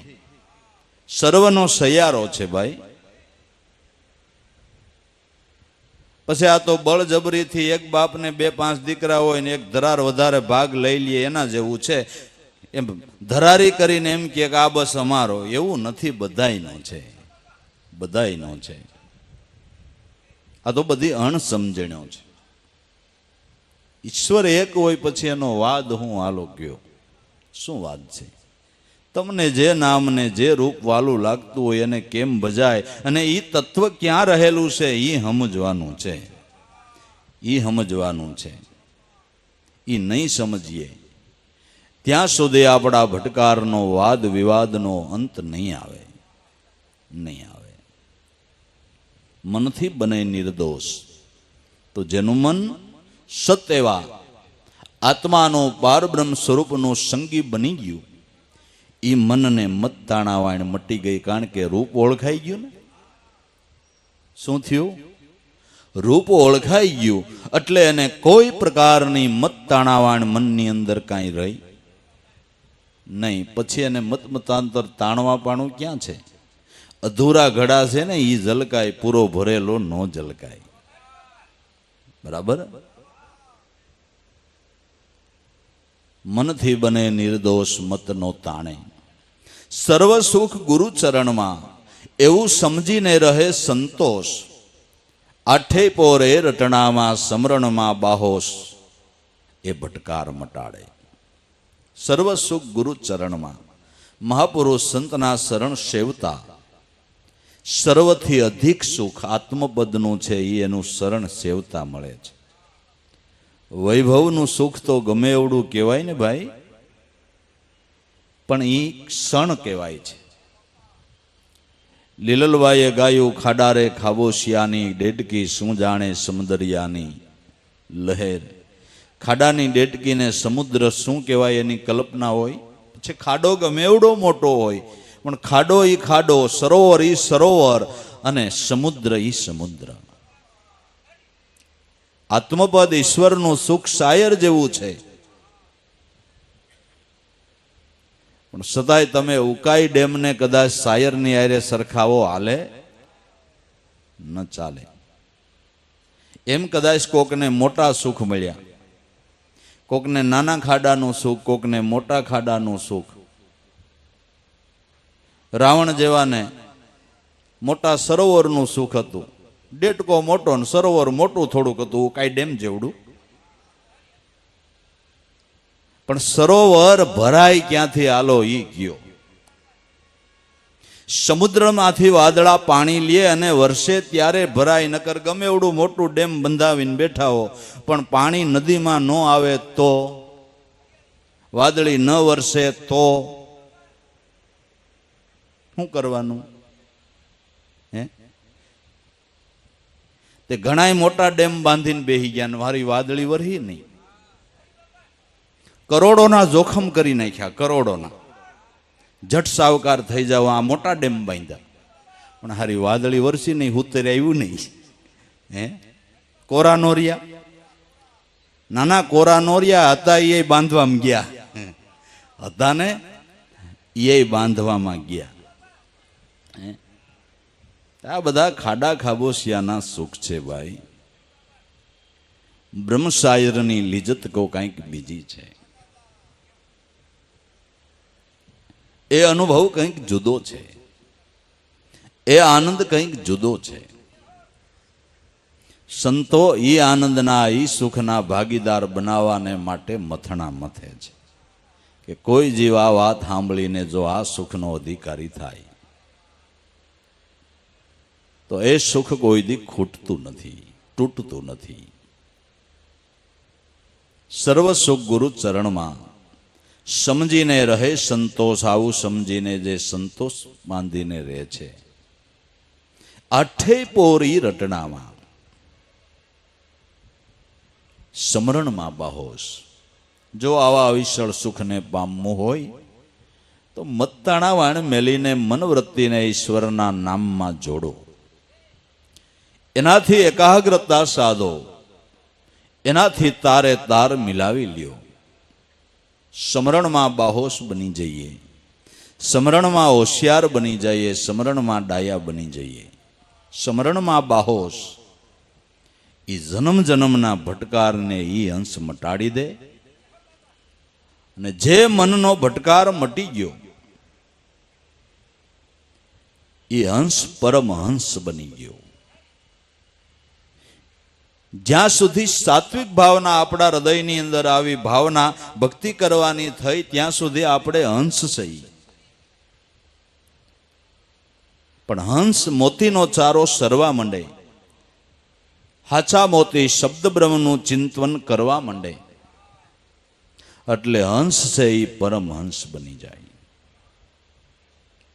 Speaker 1: સર્વનો સૈયારો છે ભાઈ. પછી આ તો બળજબરીથી એક બાપને 2-5 દીકરા હોય ને એક ધરાર વધારે ભાગ લઈ લે એના જેવું છે. એમ ધરારી કરીને એમ કે આ બસ અમારો, એવું નથી. બધાયનો છે, બધાયનો છે. આ તો બધી અણસમજણો છે. ઈશ્વર એક હોય પછી એનો વાદ હું હાલો કયો? શું વાદ છે? તમને જે નામને જે રૂપ વાલું લાગતું હોય એને કેમ ભજાય અને એ તત્વ ક્યાં રહેલું છે એ સમજવાનું છે, એ સમજવાનું છે. એ નહીં સમજીએ ત્યાં સુધી આપણા ભટકારનો, વાદ વિવાદનો અંત નહીં આવે, નહીં આવે. મનથી બને નિર્દોષ. તો જેનું મન સત એવા આત્માનો પારબ્રહ્મ સ્વરૂપનું સંગી બની ગયું, એ મનને મત તાણાવાણ મટી ગઈ. કારણ કે રૂપ ઓળખાઈ ગયું ને. શું થયું? રૂપ ઓળખાઈ ગયું એટલે એને કોઈ પ્રકારની મત તાણાવાણ મનની અંદર કાંઈ રહી નહીં. પછી એને મત મતાંતર તાણવા પાણું ક્યાં છે? અધૂરા ઘડા છે ને એ ઝલકાય, પૂરો ભરેલો ન ઝલકાય. બરાબર. મનથી બને નિર્દોષ મત નો તાણે, સર્વ સુખ ગુરુ ચરણમાં એવું સમજીને રહે સંતોષ. આઠે પોરે રટણામાં સમરણમાં બાહોશ એ ભટકાર મટાડે. સર્વ સુખ ગુરુ ચરણમાં, મહાપુરુષ સંતના શરણ સેવતા સર્વથી અધિક સુખ આત્મપદનું છે, એ એનું શરણ સેવતા મળે છે. વૈભવનું સુખ તો ગમે એવડું કહેવાય ને ભાઈ, પણ એ ક્ષણ કહેવાય છે. લીલલવાએ ગાયું ખાડારે ખાબોશિયાની ડેટકી શું જાણે સમુદરિયાની લહેર. ખાડાની ડેટકીને સમુદ્ર શું કહેવાય એની કલ્પના હોય. પછી ખાડો ગમે એવડો મોટો હોય, પણ ખાડો ઈ ખાડો, સરોવર ઈ સરોવર, અને સમુદ્ર ઈ સમુદ્ર. આત્મપદ ઈશ્વરનું સુખ શાયર જેવું છે, પણ છતાંય તમે ઉકાઈ ડેમને કદાચ શાયરની આરે સરખાવો, હાલે ન ચાલે. એમ કદાચ કોકને મોટા સુખ મળ્યા, કોકને નાના ખાડાનું સુખ, કોકને મોટા ખાડાનું સુખ. રાવણ જેવાને મોટા સરોવરનું સુખ હતું, ડેટકો મોટો ને સરોવર મોટું થોડુંક હતું, કાંઈ ડેમ જેવડું. પણ સરોવર ભરાય ક્યાંથી, આલો ઈ ગયો. સમુદ્રમાંથી વાદળા પાણી લે અને વરસે ત્યારે ભરાય, નકર ગમે એવડું મોટું ડેમ બંધાવીને બેઠા હો, પણ પાણી નદીમાં ન આવે તો, વાદળી ન વરસે તો શું કરવાનું? હે, તે ઘણાય મોટા ડેમ બાંધીને બેહી ગયા, મારી વાદળી વરહી નહીં. કરોડોના જોખમ કરી નાખ્યા, કરોડોના. જટ સાવકાર થઈ જાવ, આ મોટા ડેમ બાંધ્યા, પણ હારી વાદળી વરસી નહીં, ઉત્તરે આવ્યું નહીં. હે, કોરા નોરિયા, નાના કોરા નોરિયા હતા, એ બાંધવામાં ગયા હતા ને, એ બાંધવામાં ગયા. આ બધા ખાડા ખાબોશિયાના સુખ છે ભાઈ. બ્રહ્મશાયરની લિજ્જત કો કંઈક બીજી છે. એ અનુભવ કંઈક જુદો છે, એ આનંદ કંઈક જુદો છે. સંતો એ આનંદના, એ સુખના ભાગીદાર બનાવવાને માટે મથણા મથે છે કે કોઈ જીવ આ વાત સાંભળીને જો આ સુખનો અધિકારી થાય તો એ સુખ કોઈ દી ખૂટતું નથી, તૂટતું નથી. સર્વ સુખ ગુરુ ચરણમાં, સમજીને રહે સંતોષ. આવું સમજીને જે સંતોષ બાંધીને રહે છે. આઠે પોરી રટણામાં, સમરણમાં બાહોશ. જો આવા અવિશળ સુખને પામવું હોય તો મત્તાણાવાણ મેલીને મનવૃત્તિને ઈશ્વરના નામમાં જોડો, એનાથી એકાગ્રતા સાધો, એનાથી તારે તાર મિલાવી લ્યો. સમરણમાં બાહોશ બની જઈએ, સમરણમાં હોશિયાર બની જઈએ, સમરણમાં ડાયા બની જઈએ. સમરણમાં બાહોશ એ જન્મ જન્મના ભટકારને એ અંશ મટાડી દે, અને જે મનનો ભટકાર મટી ગયો એ હંસ પરમહંસ બની ગયો. જ્યાં સુધી સાત્વિક ભાવના આપણા હૃદયની અંદર આવી, ભાવના ભક્તિ કરવાની થઈ, ત્યાં સુધી આપણે હંસ છીએ. પણ હંસ મોતીનો ચારો સરવા માંડે, હાચા મોતી શબ્દ બ્રહ્મનું ચિંતન કરવા માંડે, એટલે હંસ છે એ પરમહંસ બની જાય.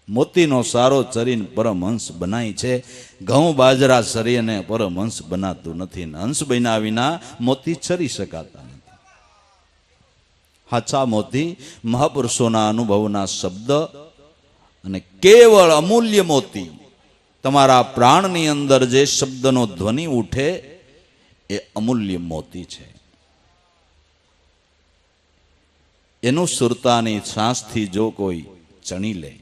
Speaker 1: મોતીનો સારો ચરીને પરમહંસ બનાય છે, ઘઉં બાજરા ચરીને પરમહંસ બનાતું નથી. હંસ બન્યા વિના મોતી ચરી શકાતા નથી. હાચા મોતી મહાપુરુષોના અનુભવના શબ્દ અને કેવળ અમૂલ્ય મોતી તમારા પ્રાણની અંદર જે શબ્દનો ધ્વનિ ઉઠે એ અમૂલ્ય મોતી છે. એનું સુરતાની શ્વાસથી જો કોઈ ચણી લે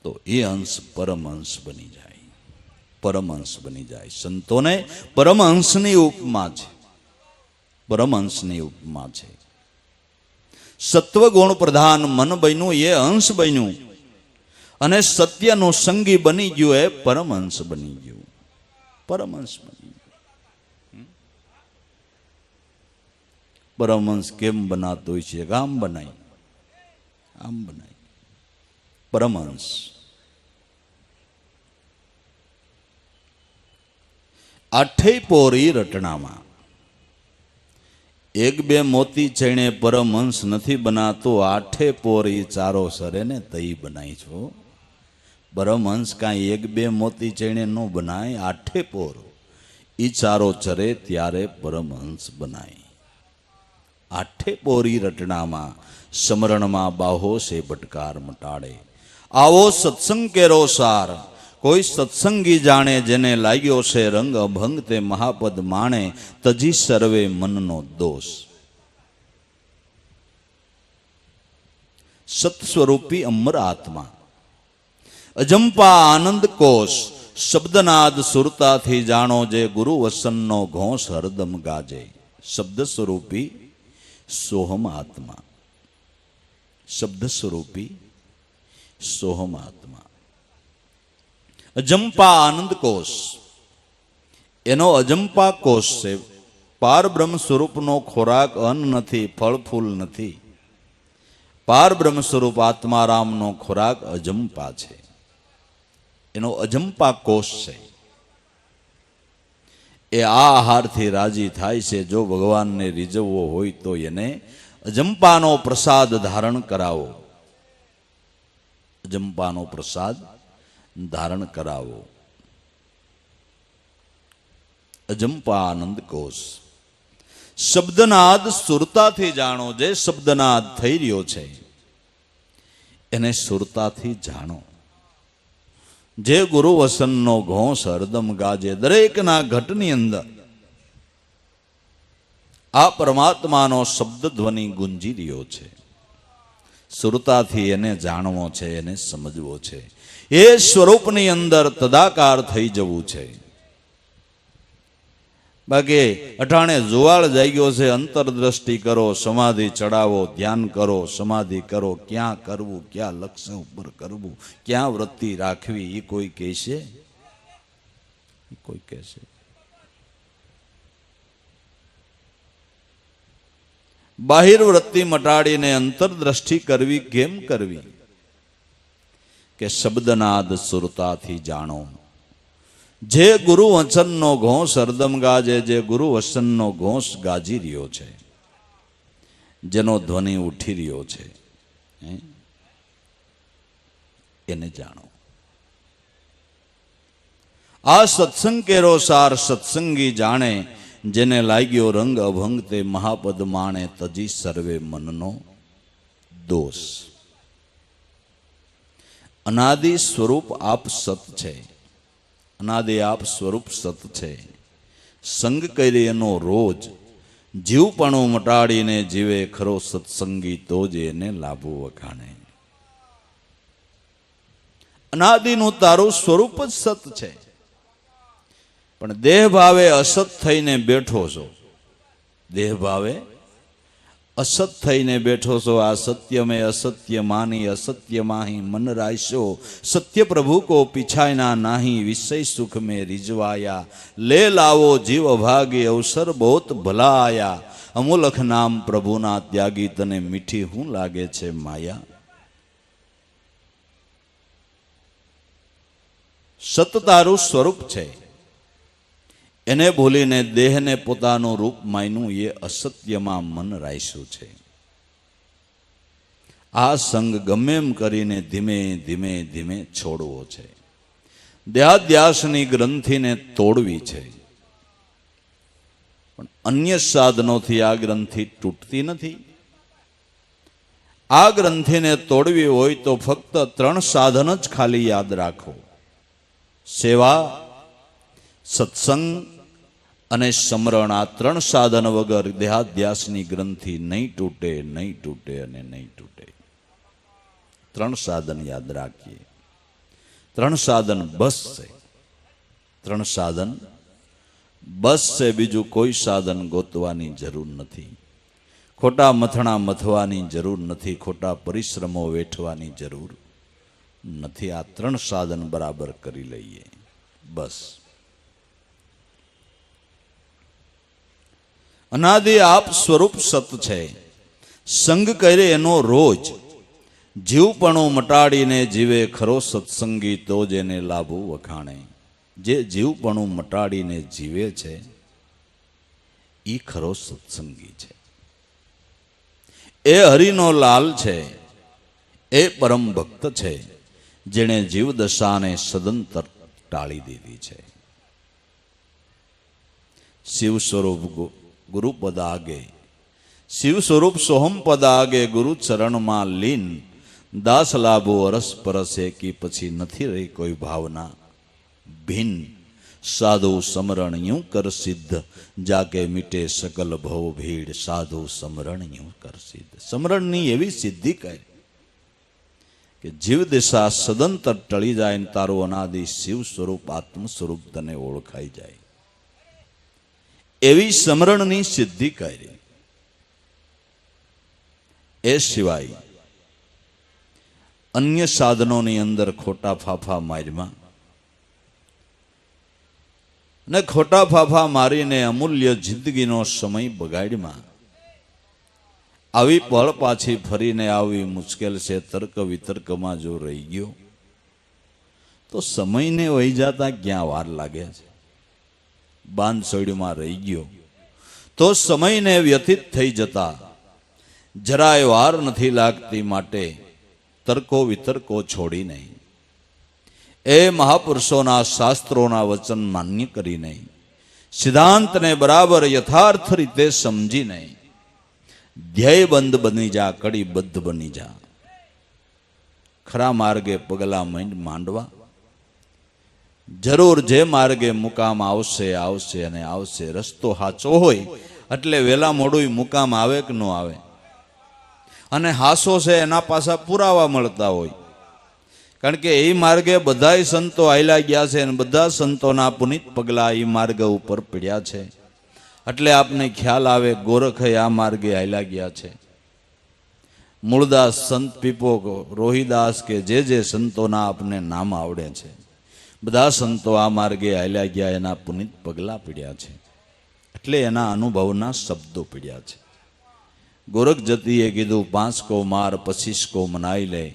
Speaker 1: તો એ અંશ પરમહંસ બની જાય. પરમહંસ બની જાય. સંતોને પરમહંસની ઉપમા છે. પરમહંસની ઉપમા છે. સત્વગુણ પ્રધાન મન બન્યું એ અંશ બન્યું, અને સત્યનું સંગી બની ગયું એ પરમહંસ બની ગયું. પરમહંસ બની ગયું. પરમહંસ કેમ બનાતો હોય છે? આમ બનાય, આમ બનાય. પરમહંસ આઠે પોરી રટણામાં એક બે મોતી ચણે પરમહંસ નથી બનાતો. આઠે પોરી ચારો સરે ને તઈ બનાય છો. પરમહંસ કાંઈ એક બે મોતી ચણે ન બનાય. આઠે પોર ઈ ચારો ચરે ત્યારે પરમહંસ બનાય. આઠે પોરી રટણામાં સમરણમાં બાહો સે ભટકાર મટાડે. આવો સત્સંગ કેરો સાર. કોઈ સત્સંગી જાણે જેને લાગ્યો છે રંગ અભંગ તે મહાપદ માણે તજી સર્વે મનનો દોષ. સત સ્વરૂપી અમર આત્મા અજંપા આનંદ કોષ. શબ્દનાદ સુરતાથી જાણો જે ગુરુ વસનનો ઘોષ હરદમ ગાજે. શબ્દ સ્વરૂપી સોહમ આત્મા. શબ્દ સ્વરૂપી સોહમ આત્મા. અજંપા આનંદ કોષ એનો અજંપા કોષ છે. પાર બ્રહ્મ સ્વરૂપનો ખોરાક અન્ન નથી, ફળ ફૂલ નથી. પાર બ્રહ્મ સ્વરૂપ આત્મારામનો ખોરાક અજંપા છે. એનો અજંપા કોષ છે. એ આ આહારથી રાજી થાય છે. જો ભગવાનને રીઝવવો હોય તો એને અજંપાનો પ્રસાદ ધારણ કરાવો. અજંપાનો પ્રસાદ ધારણ કરાવો. અજંપા આનંદ કોષ. શબ્દનાદ સુરતાથી જાણો. જે શબ્દનાદ થઈ રહ્યો છે એને સુરતાથી જાણો. જે ગુરુ વસનનો ઘોષ હરદમ ગાજે. દરેકના ઘટની અંદર આ પરમાત્માનો શબ્દ ધ્વનિ ગુંજી રહ્યો છે. સુરતાથી એને જાણવો છે, એને સમજવો છે. એ સ્વરૂપની અંદર તદાકાર થઈ જવું છે. બાકી અટાણે જુવાળ જાગ્યો છે. અંતરદ્રષ્ટિ કરો, સમાધિ ચડાવો, ધ્યાન કરો, સમાધિ કરો. ક્યાં કરવું, ક્યાં લક્ષ્ય ઉપર કરવું, ક્યાં વૃત્તિ રાખવી, એ કોઈ કહેશે? કોઈ કહેશે? બાહિર વૃત્તિ મટાડીને અંતરદ્રષ્ટિ કરવી. કેમ કરવી? કે શબ્દનાદ સુરતાથી જાણો. જે ગુરુ વચનનો ઘોષ હરદમ ગાજે. જે ગુરુ વચનનો ઘોષ ગાજી રહ્યો છે, જેનો ધ્વનિ ઉઠી રહ્યો છે, એને જાણો. આ સત્સંગ કેરો સાર. સત્સંગી જાણે જેને લાગ્યો રંગ અભંગ તે મહાપદ માણે તજી સર્વે મનનો દોષ. અનાદિ સ્વરૂપ આપ સત છે. અનાદિ આપ સ્વરૂપ સત છે. સંગ કરી એનો રોજ જીવપણું મટાડીને જીવે ખરો સત્સંગી તો જ એને લાભો વખાણે. અનાદિનું તારું સ્વરૂપ જ સત છે, પણ દેહ ભાવે અસત થઈને બેઠો છો. દેહ ભાવે અસત થઈને બેઠો છો. આ સત્ય મેં અસત્ય માની અસત્ય માહી મન રાયશો. સત્ય પ્રભુ કો પીછાયના નાહી વિષય સુખ મેં રીઝવાયા. લે લાવો જીવ અભાગી અવસર બહોત ભલા આયા. અમૂલખ નામ પ્રભુના ત્યાગી તને મીઠી હું લાગે છે માયા. સત તારું સ્વરૂપ છે. એને ભૂલીને દેહને પોતાનું રૂપ માન્યું એ અસત્યમાં મન રાખ્યું છે. આ સંગ ગમે એમ કરીને ધીમે ધીમે ધીમે છોડવો છે. દેહાધ્યાસની ગ્રંથિને તોડવી છે. પણ અન્ય સાધનોથી આ ગ્રંથિ તૂટતી નથી. આ ગ્રંથિને તોડવી હોય તો ફક્ત 3 સાધન જ ખાલી યાદ રાખો: સેવા, સત્સંગ અને સ્મરણ. આ 3 સાધન વગર દેહાધ્યાસની ગ્રંથિ નહીં તૂટે, નહીં તૂટે અને નહીં તૂટે. 3 સાધન યાદ રાખીએ. 3 સાધન બસ છે. 3 સાધન બસ છે. બીજું કોઈ સાધન ગોતવાની જરૂર નથી. ખોટા મથણા મથવાની જરૂર નથી. ખોટા પરિશ્રમો વેઠવાની જરૂર નથી. આ 3 સાધન બરાબર કરી લઈએ બસ. અનાદિ આપ સ્વરૂપ સત છે. સંગ કરે એનો રોજ. જીવપણું મટાડીને જીવે ખરો સત્સંગી, તો જ એને લાભો વખાણે. જે જીવપણું મટાડીને જીવે છે એ ખરો સત્સંગી છે. એ હરિનો લાલ છે. એ પરમ ભક્ત છે, જેણે જીવદશાને સદંતર ટાળી દીધી છે. શિવ સ્વરૂપ ગુરુપદ આગે, શિવ સ્વરૂપ સોહમ પદ આગે, ગુરુ ચરણમાં લીન. દાસ લાભો અરસ પરસ એકી, પછી નથી રહી કોઈ ભાવના ભિન્ન. સાધુ સમરણ યું કર સિદ્ધ, જાકે મીટે સકલ ભવ ભીડ. સાધુ સમરણ યું કર સિદ્ધ. સમરણની એવી સિદ્ધિ કહે કે જીવ દિશા સદંતર ટળી જાય ને તારું અનાદિ શિવ સ્વરૂપ આત્મ સ્વરૂપ તને ઓળખાઈ જાય. એવી સમરણની સિદ્ધિ કરી. એ સિવાય અન્ય સાધનોની અંદર ખોટા ફાફા માર્યા ને ખોટા ફાફા મારીને અમૂલ્ય જિંદગીનો સમય બગાડ્યા. આવી પળ પાછી ફરીને આવી મુશ્કેલ છે. તર્ક વિતર્કમાં જો રહી ગયો તો સમયને વહી જતા ક્યાં વાર લાગે છે. બાંધછોડમાં રહી ગયો તો સમયને વ્યતીત થઈ જતા જરાય વાર નથી લાગતી. માટે તર્કો વિતર્કો છોડીને એ મહાપુરુષોના શાસ્ત્રોના વચન માન્ય કરીને સિદ્ધાંતને બરાબર યથાર્થ રીતે સમજીને ધ્યેયબંધ બની જા, કડીબદ્ધ બની જા. ખરા માર્ગે પગલા માંડવા. જરૂર જે માર્ગે મુકામ આવશે આવશે અને આવશે. રસ્તો હાચો હોય એટલે વેલા મોડું મુકામ આવે કે ન આવે. અને હાસો છે એના પાછા પુરાવા મળતા હોય. કારણ કે એ માર્ગે બધાય સંતો હાલ્યા ગયા છે અને બધા સંતોના પુનિત પગલા એ માર્ગ ઉપર પડ્યા છે. એટલે આપને ખ્યાલ આવે ગોરખે આ માર્ગે હાલ્યા ગયા છે. મૂળદાસ, સંત પીપો, રોહિદાસ કે જે સંતોના આપને નામ આવડે છે, બધા સંતો આ માર્ગે હાલ્યા ગયા. એના પુનિત પગલા પડ્યા છે એટલે એના અનુભવના શબ્દો પડ્યા છે. ગોરખ જતીએ કીધું 5 કો માર 25 કો મનાઈ લે,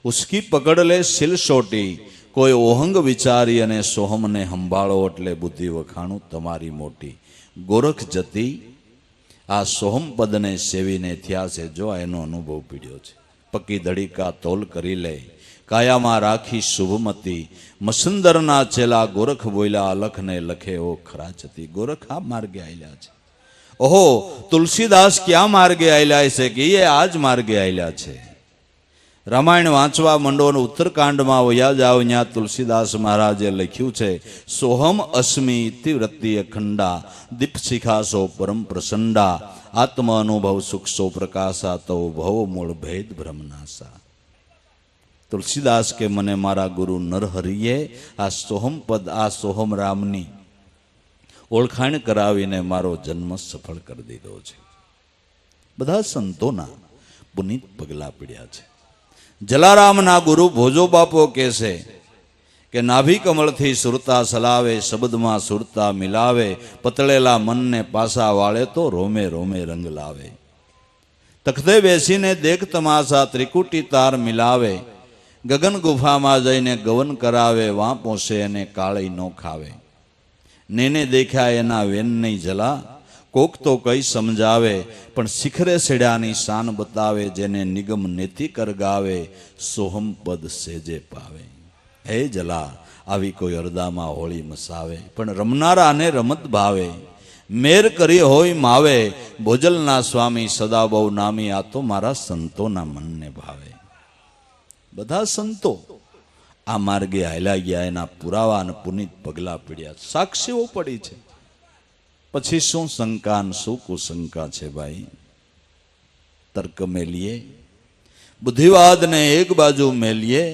Speaker 1: ઉસકી પકડ લે સિલસોટી. કોઈ ઓહંગ વિચારી અને સોહમને સંભાળો, એટલે બુદ્ધિ વખાણું તમારી મોટી. ગોરખ જતી આ સોહમ પદને સેવીને થયા છે. જો એનો અનુભવ પીડ્યો છે. પક્કી ધડીકા તોલ કરી લે, કાયામાં રાખી શુભમતી. મસંદરના ચેલા ગોરખ બોલ્યા, અલખને લખે ઓ ખરા જતી. ગોરખ આ માર્ગે આયલા છે. ઓહો, તુલસીદાસ ક્યાં માર્ગે આયલા છે કે એ આજ માર્ગે આયલા છે. રામાયણ વાંચવા મંડો અને ઉત્તરકાંડમાં વયા જાઓ, ત્યાં તુલસીદાસ મહારાજે લખ્યું છે, સોહમ અસ્મિ ઇતિવૃત્તિ અખંડા, દીપ શિખાસો પરમ પ્રસંડા. આત્મ અનુભવ સુખસો પ્રકાશા, તો ભવ મૂળ ભેદ ભ્રમનાશા. તુલસીદાસ કે મને મારા ગુરુ નરહરિએ આ સોહમ પદ, આ સોહમ રામની ઓળખાણ કરાવીને મારો જન્મ સફળ કરી દીધો છે. બધા સંતોના પુનિત પગલા પડ્યા છે. જલારામના ગુરુ ભોજો બાપો કહે છે કે નાભી કમળથી સુરતા સલાવે, શબ્દમાં સુરતા મિલાવે. પતળેલા મનને પાસા વાળે, તો રોમે રોમે રંગ લાવે. તખતે બેસીને દેખ તમાશા, ત્રિકુટી તાર મિલાવે. ગગન ગુફામાં જઈને ગવન કરાવે, વાં પોસે અને કાળી નો ખાવે. નેને દેખ્યા એના વેન નહીં જલા, કોક તો કઈ સમજાવે. પણ શિખરે સેડ્યાની શાન બતાવે, જેને નિગમ નેતિ કર ગાવે. સોહમ પદ સેજે પાવે. હે જલા, આવી કોઈ અરદામાં હોળી મસાવે. પણ રમનારાને રમત ભાવે. મેર કરી હોય માવે, ભોજલના સ્વામી સદા બહુ નામી, આ તો મારા સંતોના મનને ભાવે. બધા સંતો આ માર્ગે હાલ્યા ગયા, એના પુરાવા અને પુનિત પગલા પડ્યા, સાક્ષીઓ પડી છે. પછી શું શંકા ને શું કુશંકા છે ભાઈ? તર્ક મેલીએ, બુદ્ધિવાદને એક બાજુ મેલીએ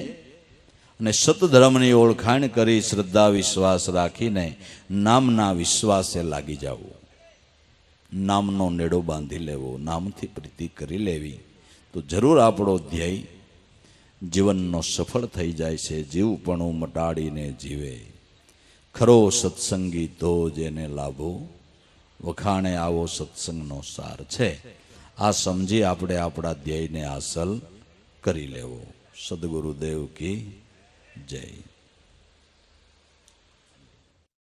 Speaker 1: અને સતધર્મની ઓળખાણ કરી શ્રદ્ધા વિશ્વાસ રાખીને નામના વિશ્વાસે લાગી જવું, નામનો નેડો બાંધી લેવો, નામથી પ્રીતિ કરી લેવી, તો જરૂર આપણો ધ્યેય જીવનનો સફળ થઈ જાય છે. જીવપણું મટાડીને જીવે, ખરો સત્સંગી તો જેને લાભો, વખાણે આવો સત્સંગનો સાર છે. આ સમજી આપણે આપણા ધ્યેયને હાંસલ કરી લેવો. સદગુરુદેવ કી જય.